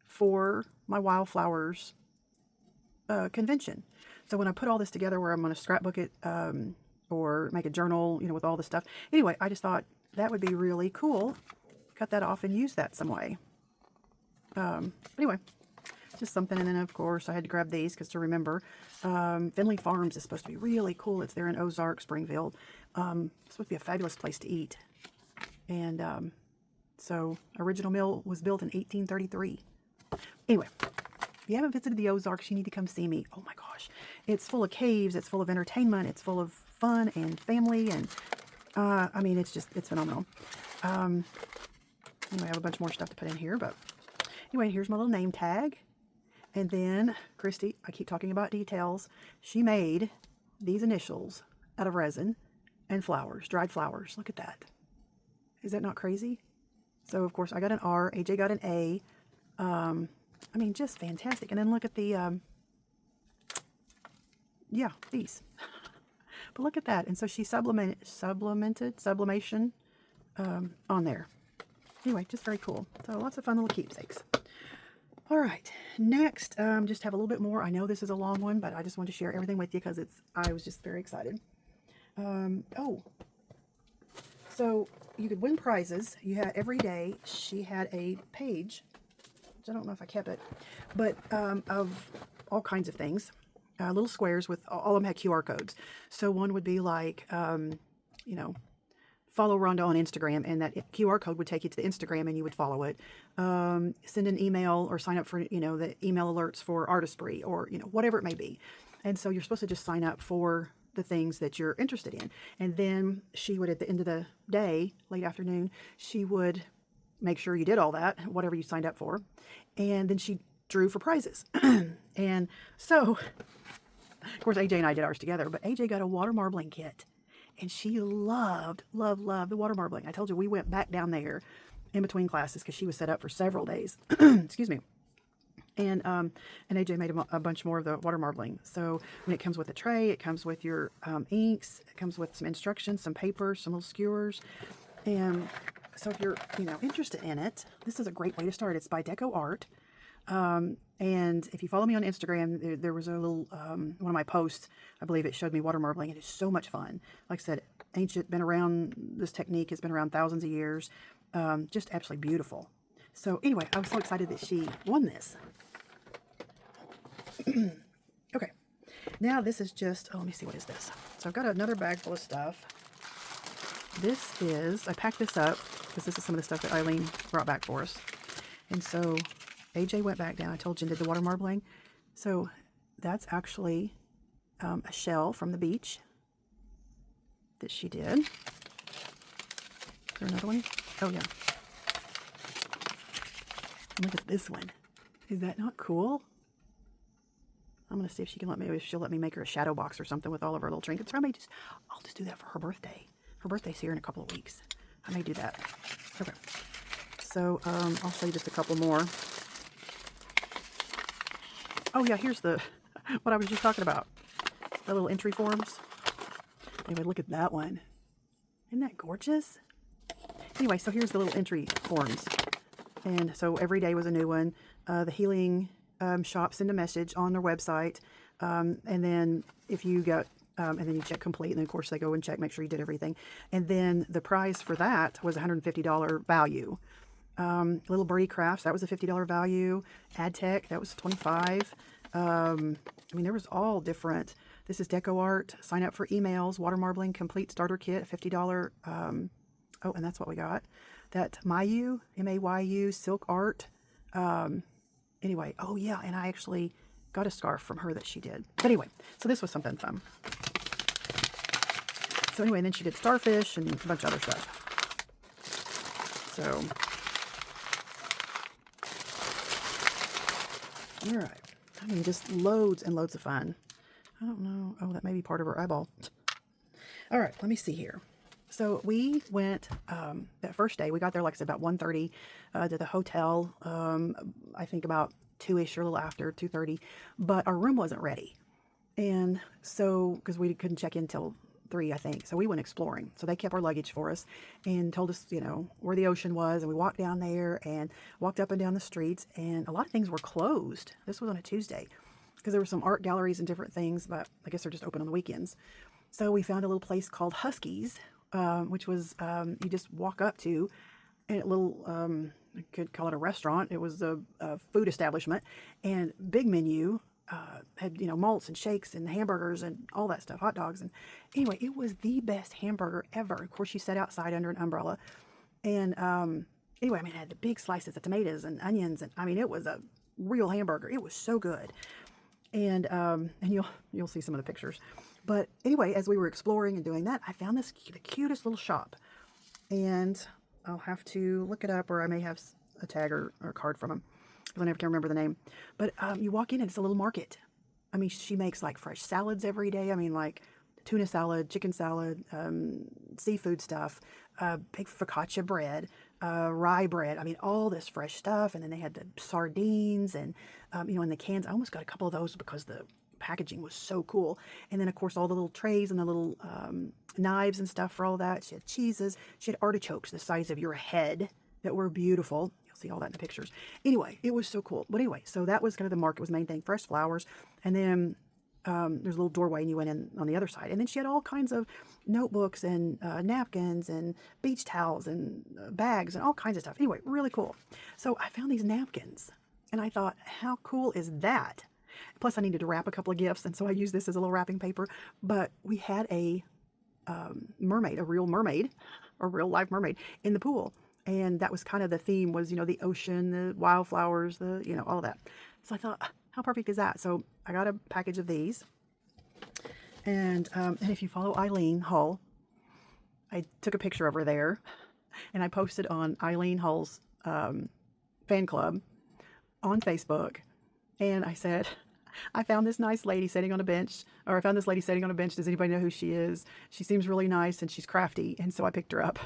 for my Wildflowers convention. So when I put all this together where I'm going to scrapbook it or make a journal, you know, with all the stuff. Anyway, I just thought that would be really cool. Cut that off and use that some way. Anyway, just something. And then, of course, I had to grab these because to remember, Finley Farms is supposed to be really cool. It's there in Ozark, Springfield. It's supposed to be a fabulous place to eat. And so original mill was built in 1833. Anyway. If you haven't visited the Ozarks, you need to come see me. Oh my gosh. It's full of caves. It's full of entertainment. It's full of fun and family. And, I mean, it's phenomenal. Anyway, I have a bunch more stuff to put in here. But anyway, here's my little name tag. And then Christy, I keep talking about details. She made these initials out of resin and flowers, dried flowers. Look at that. Is that not crazy? So, of course, I got an R. AJ got an A. I mean, just fantastic. And then look at the, yeah, these. But look at that. And so she sublimation on there. Anyway, just very cool. So lots of fun little keepsakes. All right, next, just have a little bit more. I know this is a long one, but I just want to share everything with you because I was just very excited. Oh, so you could win prizes. You had every day. She had a page. I don't know if I kept it, but of all kinds of things, little squares with all of them had QR codes. So one would be like, you know, follow Rhonda on Instagram, and that QR code would take you to the Instagram and you would follow it. Send an email or sign up for, you know, the email alerts for Artistry or, you know, whatever it may be. And so you're supposed to just sign up for the things that you're interested in. And then she would, at the end of the day, late afternoon, she would make sure you did all that, whatever you signed up for. And then she drew for prizes. And so, of course, AJ and I did ours together, but AJ got a water marbling kit. And she loved the water marbling. I told you we went back down there in between classes because she was set up for several days. Excuse me. And AJ made a bunch more of the water marbling. So when it comes with a tray, it comes with your inks, it comes with some instructions, some paper, some little skewers. And so if you're, interested in it, this is a great way to start. It's by Deco Art. And if you follow me on Instagram, there was a little, one of my posts, I believe it showed me water marbling. It is so much fun. Like I said, ancient, been around, this technique has been around thousands of years. Just absolutely beautiful. So anyway, I was so excited that she won this. Okay, now this is just, let me see, what is this? So I've got another bag full of stuff. This is, I packed this up because this is some of the stuff that Eileen brought back for us. And so AJ went back down. I told Jen did the water marbling. So that's actually a shell from the beach that she did. Is there another one? Oh, yeah. Look at this one. Is that not cool? I'm going to see if she can if she'll let me make her a shadow box or something with all of her little trinkets. Or I'll just do that for her birthday. Her birthday's here in a couple of weeks. I may do that. Okay. So, I'll show you just a couple more. Oh yeah, here's what I was just talking about. The little entry forms. Anyway, look at that one. Isn't that gorgeous? Anyway, so here's the little entry forms. And so every day was a new one. The healing shop send a message on their website, and then if you got and then you check complete, and then of course they go and check, make sure you did everything, and then the prize for that was $150 value. Little Birdie Crafts, that was a $50 value. AdTech, that was $25. I mean, there was all different. This is Deco Art, sign up for emails, water marbling complete starter kit, $50. Oh, and that's what we got. That Mayu, M-A-Y-U, silk art. Anyway, oh yeah, and I actually got a scarf from her that she did. But anyway, so this was something fun. So anyway, and then she did starfish and a bunch of other stuff. So, all right. I mean, just loads and loads of fun. I don't know. Oh, that may be part of her eyeball. All right, let me see here. So we went, that first day, we got there, like I said, about 1:30 to the hotel, I think about 2-ish or a little after, 2:30, but our room wasn't ready. And so, because we couldn't check in till 3, I think, so we went exploring. So they kept our luggage for us and told us, where the ocean was, and we walked down there and walked up and down the streets, and a lot of things were closed. This was on a Tuesday, because there were some art galleries and different things, but I guess they're just open on the weekends. So we found a little place called Husky's, which was, you just walk up to a little, I could call it a restaurant. It was a food establishment, and big menu, had, malts and shakes and hamburgers and all that stuff, hot dogs. And anyway, it was the best hamburger ever. Of course, you sat outside under an umbrella. And, anyway, I mean, it had the big slices of tomatoes and onions. And I mean, it was a real hamburger. It was so good. And you'll see some of the pictures. But anyway, as we were exploring and doing that, I found the cutest little shop. And I'll have to look it up, or I may have a tag or a card from them, because I never can remember the name. But you walk in and it's a little market. I mean, she makes like fresh salads every day. I mean, like tuna salad, chicken salad, seafood stuff, big focaccia bread, rye bread. I mean, all this fresh stuff. And then they had the sardines and, in the cans. I almost got a couple of those because the packaging was so cool. And then of course all the little trays and the little knives and stuff for all that. She had cheeses. She had artichokes the size of your head that were beautiful. You'll see all that in the pictures. Anyway, it was so cool. But anyway, so that was kind of the market, was the main thing. Fresh flowers. And then there's a little doorway and you went in on the other side. And then she had all kinds of notebooks and napkins and beach towels and bags and all kinds of stuff. Anyway, really cool. So I found these napkins and I thought, how cool is that? Plus I needed to wrap a couple of gifts, and so I used this as a little wrapping paper. But we had a mermaid, a real mermaid, or real live mermaid in the pool. And that was kind of the theme, was, the ocean, the wildflowers, all of that. So I thought, how perfect is that? So I got a package of these. And if you follow Eileen Hull, I took a picture of her there, and I posted on Eileen Hull's fan club on Facebook. And I said, I found this nice lady sitting on a bench, or I found this lady sitting on a bench. Does anybody know who she is? She seems really nice and she's crafty. And so I picked her up.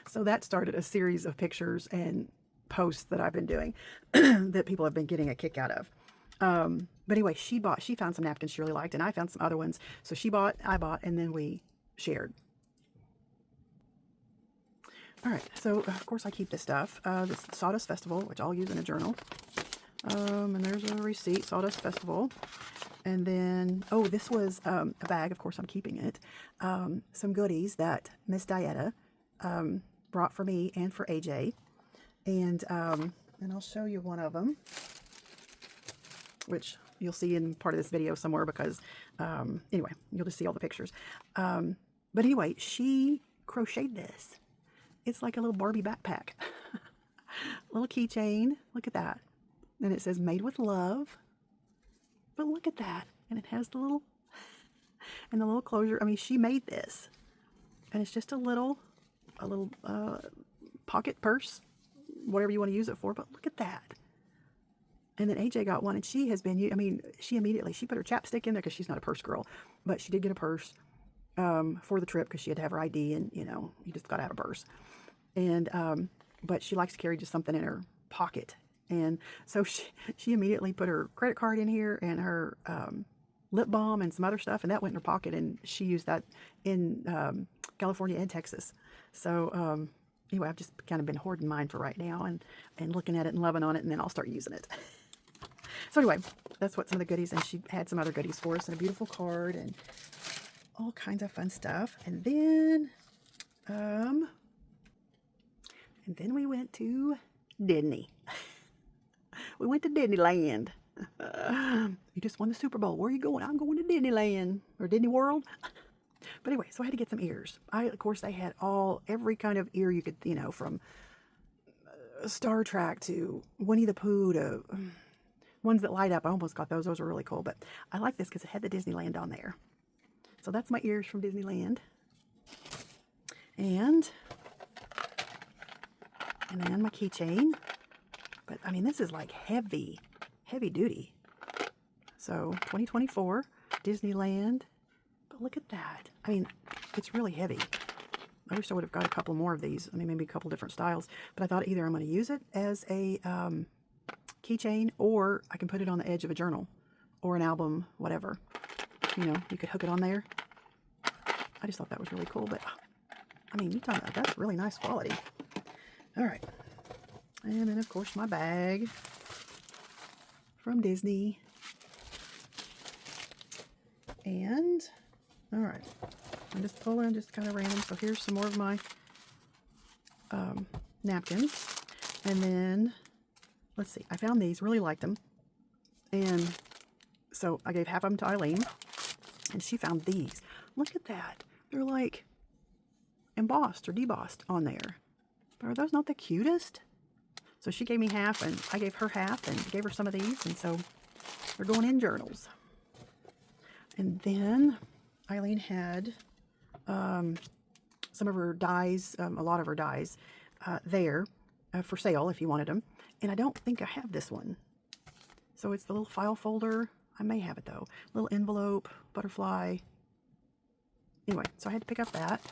So that started a series of pictures and posts that I've been doing that people have been getting a kick out of. But anyway, she found some napkins she really liked, and I found some other ones. So she bought, I bought, and then we shared. All right, so of course I keep this stuff. This Sawdust Festival, which I'll use in a journal. And there's a receipt, Sawdust Festival. And then, oh, this was a bag. Of course, I'm keeping it. Some goodies that Miss Dieta brought for me and for AJ. And I'll show you one of them, which you'll see in part of this video somewhere because, anyway, you'll just see all the pictures. But anyway, she crocheted this. It's like a little Barbie backpack. Little keychain. Look at that. And it says made with love. But look at that. And it has the little closure. I mean, she made this. And it's just a little pocket purse, whatever you want to use it for. But look at that. And then AJ got one, and she has been, I mean, she put her chapstick in there because she's not a purse girl. But she did get a purse for the trip because she had to have her ID, and, you know, you just got to have a purse. And, but she likes to carry just something in her pocket. And so she immediately put her credit card in here and her lip balm and some other stuff, and that went in her pocket, and she used that in California and Texas. So anyway, I've just kind of been hoarding mine for right now and looking at it and loving on it, and then I'll start using it. So anyway, that's what some of the goodies, and she had some other goodies for us, and a beautiful card and all kinds of fun stuff. And then we went to Disney. We went to Disneyland. You just won the Super Bowl. Where are you going? I'm going to Disneyland or Disney World. But anyway, so I had to get some ears. Of course, they had every kind of ear you could, you know, from Star Trek to Winnie the Pooh to ones that light up. I almost got those. Those are really cool. But I like this because it had the Disneyland on there. So that's my ears from Disneyland. And then my keychain. But, I mean, this is like heavy duty. So, 2024, Disneyland. But look at that. I mean, it's really heavy. I wish I would have got a couple more of these. I mean, maybe a couple different styles. But I thought either I'm going to use it as a keychain, or I can put it on the edge of a journal or an album, whatever. You know, you could hook it on there. I just thought that was really cool. But, I mean, that's really nice quality. All right. And then, of course, my bag from Disney. And, all right, I'm just pulling, just kind of random. So here's some more of my napkins. And then, let's see, I found these, really liked them. And so I gave half of them to Eileen, and she found these. Look at that. They're like embossed or debossed on there. But are those not the cutest? So she gave me half, and I gave her half, and gave her some of these, and so they're going in journals. And then Eileen had some of her dies, a lot of her dies, there for sale if you wanted them. And I don't think I have this one. So it's the little file folder. I may have it though. Little envelope, butterfly. Anyway, so I had to pick up that.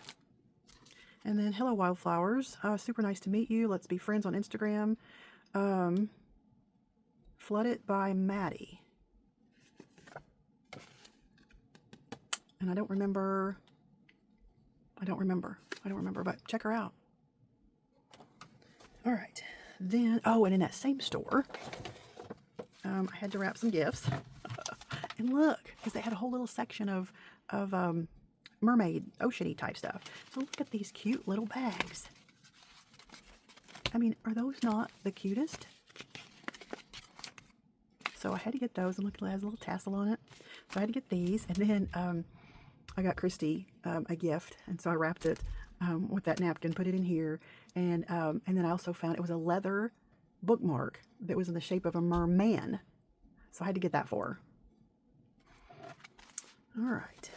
And then, hello, Wildflowers. Super nice to meet you. Let's be friends on Instagram. Flooded by Maddie. And I don't remember, but check her out. All right. Then, oh, and in that same store, I had to wrap some gifts. And look, because they had a whole little section of mermaid, ocean-y type stuff. So look at these cute little bags. I mean, are those not the cutest? So I had to get those, and look, it has a little tassel on it. So I had to get these, and then I got Christy a gift, and so I wrapped it with that napkin, put it in here, and then I also found it was a leather bookmark that was in the shape of a merman. So I had to get that for her. All right.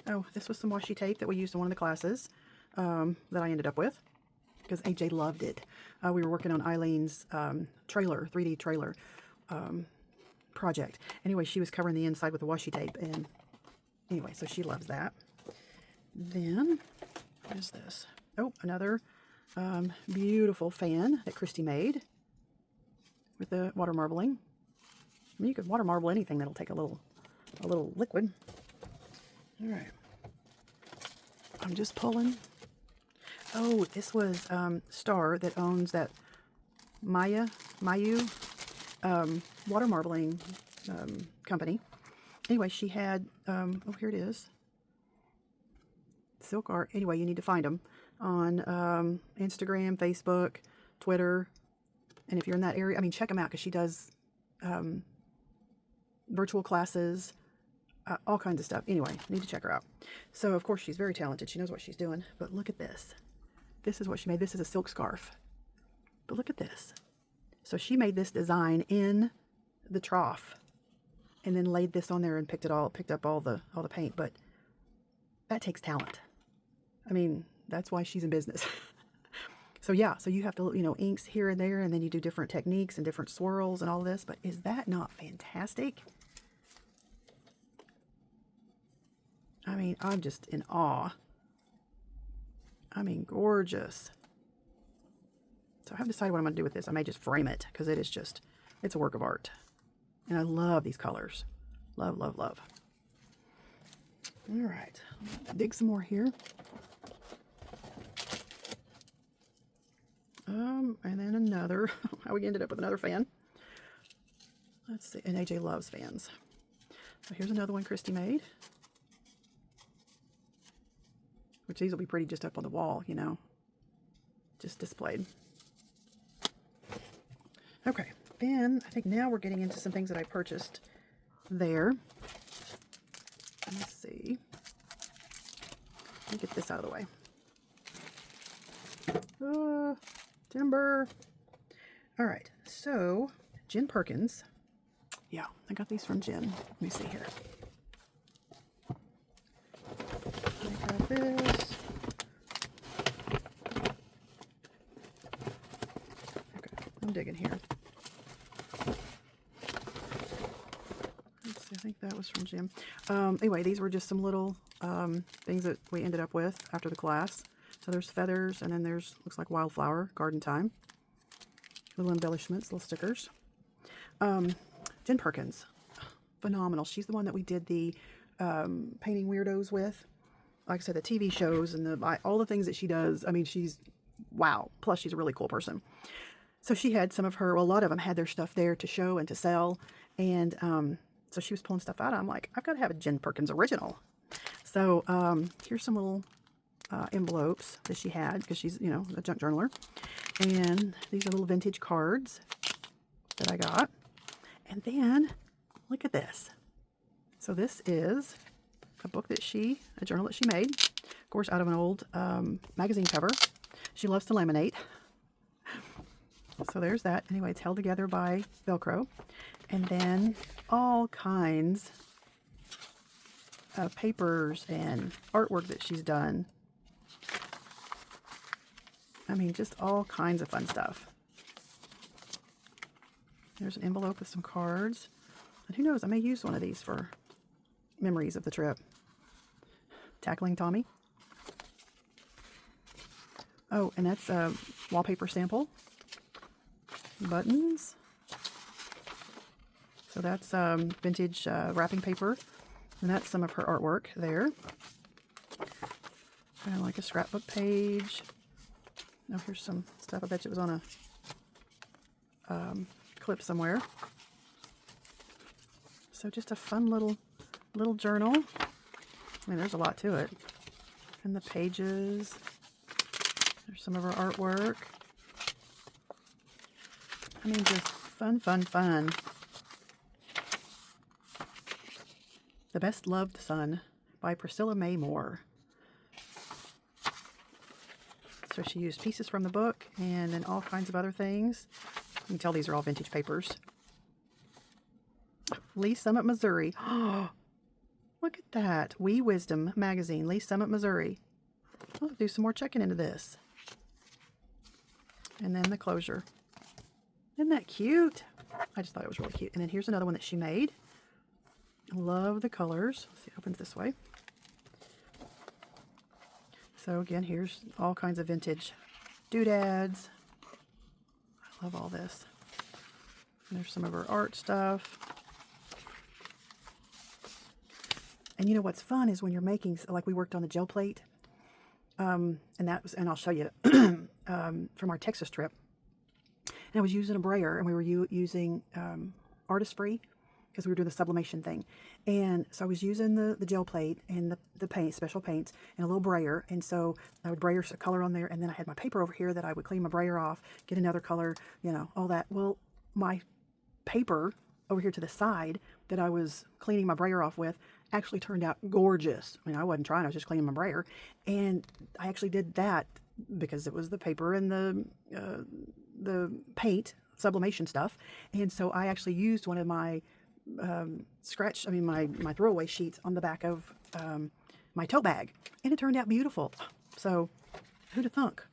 Oh, this was some washi tape that we used in one of the classes that I ended up with because AJ loved it. We were working on Eileen's trailer, 3D trailer project. Anyway, she was covering the inside with the washi tape, and Anyway, so she loves that. Then, what is this? Oh, another beautiful fan that Christy made with the water marbling. I mean, you could water marble anything that'll take a little liquid. All right. I'm just pulling. Oh, this was Star that owns that Mayu water marbling company. Anyway, she had, oh, here it is. Silk art. Anyway, you need to find them on Instagram, Facebook, Twitter. And if you're in that area, I mean, check them out because she does virtual classes, all kinds of stuff. Anyway, need to check her out. So, of course, she's very talented. She knows what she's doing. But look at this. This is what she made. This is a silk scarf. But look at this. So she made this design in the trough and then laid this on there and picked up all the paint. But that takes talent. I mean, that's why she's in business. So yeah, so you have to, you know, inks here and there, and then you do different techniques and different swirls and all this. But is that not fantastic? I mean, I'm just in awe. I mean, gorgeous. So I haven't decided what I'm going to do with this. I may just frame it because it is just, it's a work of art. And I love these colors. Love, love, love. All right, dig some more here. And then another, how we ended up with another fan. Let's see, and AJ loves fans. So here's another one Christy made. Which these will be pretty just up on the wall, you know, just displayed. Okay, then I think now we're getting into some things that I purchased there. Let's see. Let me get this out of the way. Timber. All right, so Jen Perkins. Yeah, I got these from Jen. Let me see here. I got this. Okay, I'm digging here. Let's see, I think that was from Jim. Anyway, these were just some little things that we ended up with after the class. So there's feathers, and then there's, looks like Wildflower, Garden Time. Little embellishments, little stickers. Jen Perkins, phenomenal. She's the one that we did the Painting Weirdos with. Like I said, the TV shows and all the things that she does. I mean, she's, wow. Plus, she's a really cool person. So she had some of her, well, a lot of them had their stuff there to show and to sell. And so she was pulling stuff out. I'm like, I've got to have a Jen Perkins original. So here's some little envelopes that she had because she's, you know, a junk journaler. And these are little vintage cards that I got. And then look at this. So this is a book that a journal that she made, of course, out of an old magazine cover. She loves to laminate. So there's that. Anyway, it's held together by Velcro. And then all kinds of papers and artwork that she's done. I mean, just all kinds of fun stuff. There's an envelope with some cards. And who knows, I may use one of these for memories of the trip. Tackling Tommy. Oh, and that's a wallpaper sample. Buttons. So that's vintage wrapping paper. And that's some of her artwork there. Kind of like a scrapbook page. Oh, here's some stuff. I bet you it was on a clip somewhere. So just a fun little journal. I mean, there's a lot to it. And the pages. There's some of her artwork. I mean, just fun, fun, fun. The Best Loved Son by Priscilla May Moore. So she used pieces from the book and then all kinds of other things. You can tell these are all vintage papers. Lee Summit, Missouri. Oh, look at that. Wee Wisdom Magazine, Lee Summit, Missouri. I'll do some more checking into this. And then the closure. Isn't that cute? I just thought it was really cute. And then here's another one that she made. Love the colors. Let's see, it opens this way. So again, here's all kinds of vintage doodads. I love all this. And there's some of her art stuff. And you know what's fun is when you're making, like we worked on the gel plate, and I'll show you from our Texas trip. And I was using a brayer, and we were using Artist-Free because we were doing the sublimation thing. And so I was using the gel plate and the paint, special paints, and a little brayer. And so I would brayer some color on there, and then I had my paper over here that I would clean my brayer off, get another color, you know, all that. Well, my paper over here to the side that I was cleaning my brayer off with actually turned out gorgeous. I mean, I wasn't trying, I was just cleaning my brayer. And I actually did that because it was the paper and the paint sublimation stuff. And so I actually used one of my my throwaway sheets on the back of my tote bag, and it turned out beautiful. So who'd have thunk?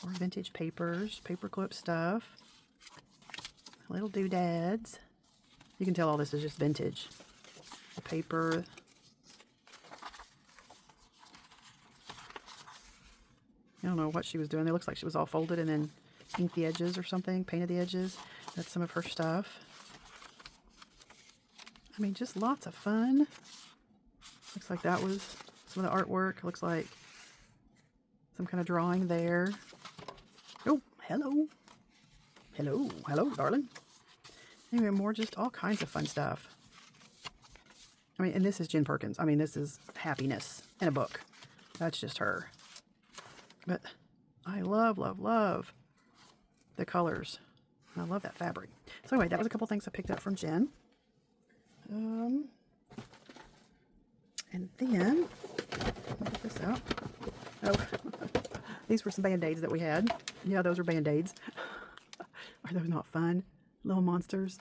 More vintage papers, paperclip stuff, little doodads. You can tell all this is just vintage. The paper. I don't know what she was doing. It looks like she was all folded and then inked the edges or something, painted the edges. That's some of her stuff. I mean, just lots of fun. Looks like that was some of the artwork. Looks like some kind of drawing there. Oh, hello. Hello. Hello, darling. Anyway, more just all kinds of fun stuff. I mean, and this is Jen Perkins. I mean, this is happiness in a book. That's just her. But I love, love, love the colors. I love that fabric. So anyway, that was a couple things I picked up from Jen. And then, let me get this out. Oh, these were some Band-Aids that we had. Yeah, those are Band-Aids. Are those not fun? Little monsters.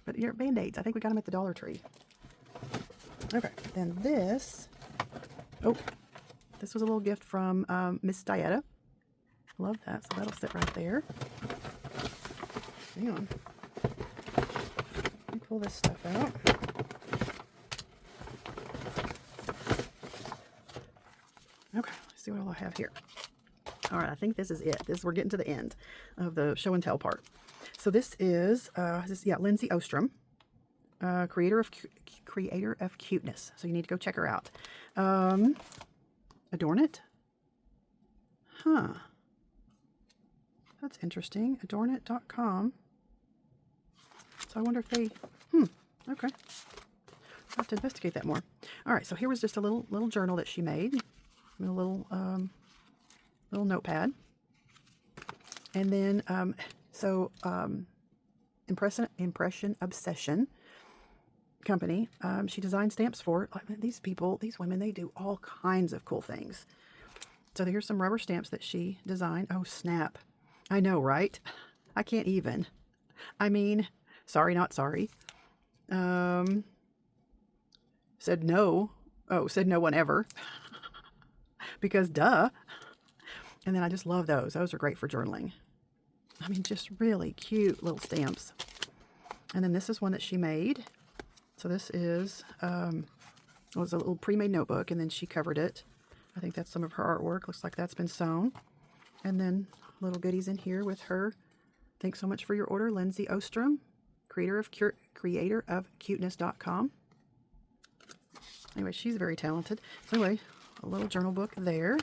But yeah, Band-Aids. I think we got them at the Dollar Tree. Okay, then this. Oh, this was a little gift from Miss Dieta. Love that. So that'll sit right there. Hang on. Let me pull this stuff out. Okay, let's see what all I have here. All right, I think this is it. We're getting to the end of the show and tell part. So this is Lindsay Ostrom, creator of cuteness. So you need to go check her out. Adorn It. Huh. That's interesting. Adornit.com. So I wonder if they. Okay. I'll have to investigate that more. All right. So here was just a little journal that she made, a little notepad, and then Impression Obsession company. She designed stamps for. I mean, these women, they do all kinds of cool things. So here's some rubber stamps that she designed. Oh, snap. I know, right? I can't even. I mean, sorry, not sorry. Said no. Oh, said no one ever. Because duh. And then I just love those. Those are great for journaling. I mean, just really cute little stamps. And then this is one that she made. So this is, it was a little pre-made notebook, and then she covered it. I think that's some of her artwork. Looks like that's been sewn. And then little goodies in here with her. Thanks so much for your order, Lindsay Ostrom, creator of cuteness.com. Anyway, she's very talented. So anyway, a little journal book there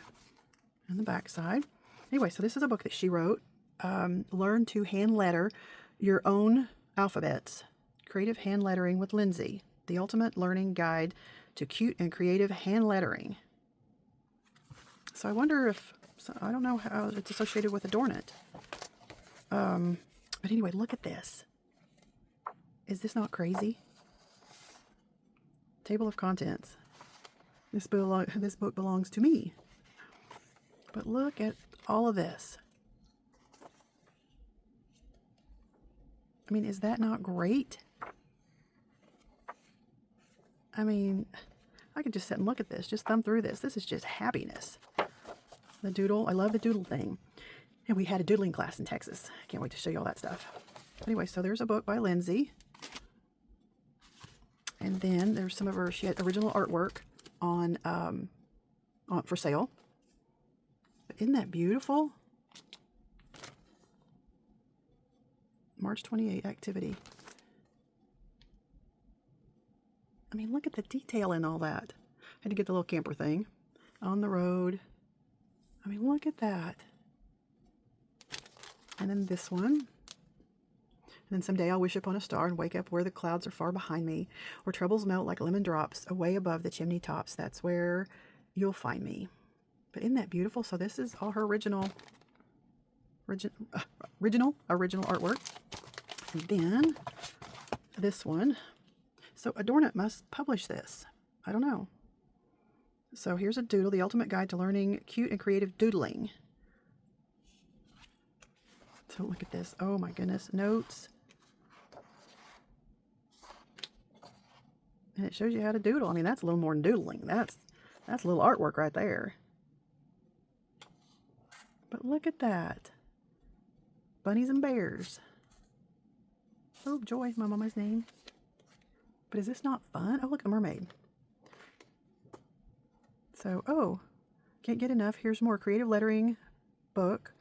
on the back side. Anyway, so this is a book that she wrote. Learn to hand letter your own alphabets. Creative Hand Lettering with Lindsay. The ultimate learning guide to cute and creative hand lettering. So I wonder if, I don't know how it's associated with Adorn It. But anyway, look at this. Is this not crazy? Table of contents. This book belongs to me. But look at all of this. I mean, is that not great? I mean, I could just sit and look at this, just thumb through this. This is just happiness. The doodle, I love the doodle thing. And we had a doodling class in Texas. I can't wait to show you all that stuff. Anyway, so there's a book by Lindsay. And then there's some of her, she had original artwork on for sale. But isn't that beautiful? March 28 activity. I mean, look at the detail in all that. I had to get the little camper thing on the road. I mean, look at that. And then this one. And then someday I'll wish upon a star and wake up where the clouds are far behind me, where troubles melt like lemon drops away above the chimney tops. That's where you'll find me. But isn't that beautiful? So this is all her original artwork. And then this one. So Adorn It must publish this. I don't know. So here's a doodle, the ultimate guide to learning cute and creative doodling. So look at this. Oh my goodness. Notes. And it shows you how to doodle. I mean, that's a little more than doodling. That's a little artwork right there. But look at that. Bunnies and bears. Oh, Joy, my mama's name. But is this not fun? Oh, look, a mermaid. So, oh, can't get enough. Here's more creative lettering book.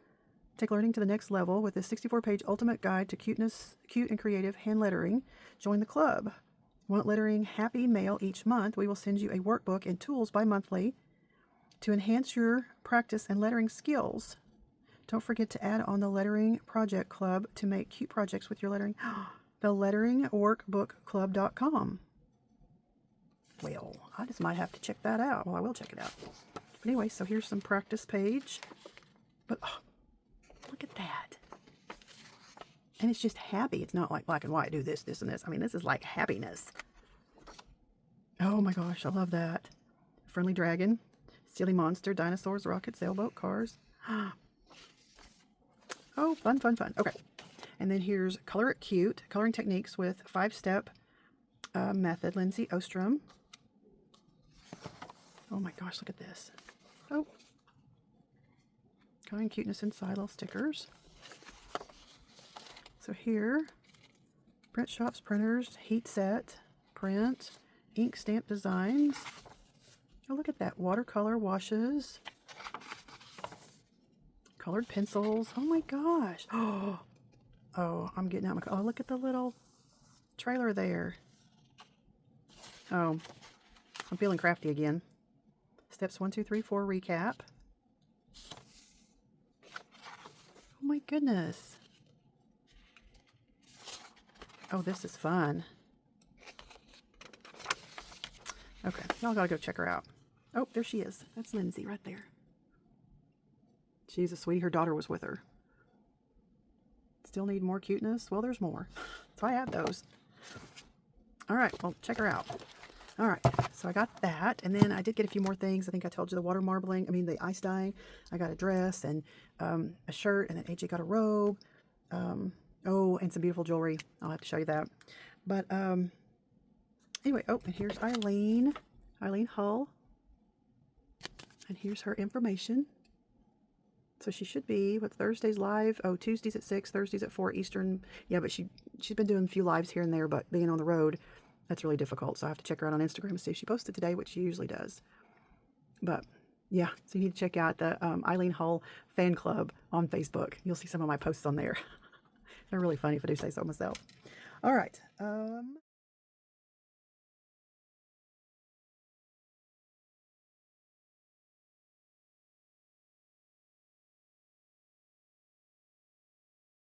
Take learning to the next level with this 64-page ultimate guide to cute and creative hand lettering. Join the club. Want lettering happy mail each month? We will send you a workbook and tools bi-monthly to enhance your practice and lettering skills. Don't forget to add on the Lettering Project Club to make cute projects with your lettering. The letteringworkbookclub.com. Well, I just might have to check that out. Well, I will check it out. But anyway, so here's some practice page. But oh, look at that. And it's just happy. It's not like black and white. Do this, this, and this. I mean, this is like happiness. Oh my gosh, I love that. Friendly dragon, silly monster, dinosaurs, rockets, sailboat, cars. Oh, fun, fun, fun. Okay. And then here's Color It Cute, coloring techniques with 5-step method. Lindsay Ostrom. Oh my gosh, look at this. Oh. Coloring cuteness inside, little stickers. So here, print shops, printers, heat set, print, ink stamp designs. Oh, look at that. Watercolor washes. Colored pencils. Oh my gosh. Oh, I'm getting out my... Oh, look at the little trailer there. Oh, I'm feeling crafty again. Steps 1, 2, 3, 4 recap. Oh my goodness. Oh, this is fun. Okay, y'all gotta go check her out. Oh, there she is. That's Lindsay right there. She's a sweetie. Her daughter was with her. Still need more cuteness? Well, there's more. So I have those. All right, well, check her out. All right, so I got that. And then I did get a few more things. I think I told you the water marbling. I mean, the ice dyeing. I got a dress and a shirt. And then AJ got a robe. Oh, and some beautiful jewelry. I'll have to show you that. But anyway, oh, and here's Eileen Hull. And here's her information. So she should be, what's Thursdays live? Oh, Tuesdays at 6, Thursdays at 4 Eastern. Yeah, but she's been doing a few lives here and there, but being on the road, that's really difficult. So I have to check her out on Instagram and see if she posted today, which she usually does. But yeah, so you need to check out the Eileen Hull fan club on Facebook. You'll see some of my posts on there. They're really funny if I do say so myself. All right.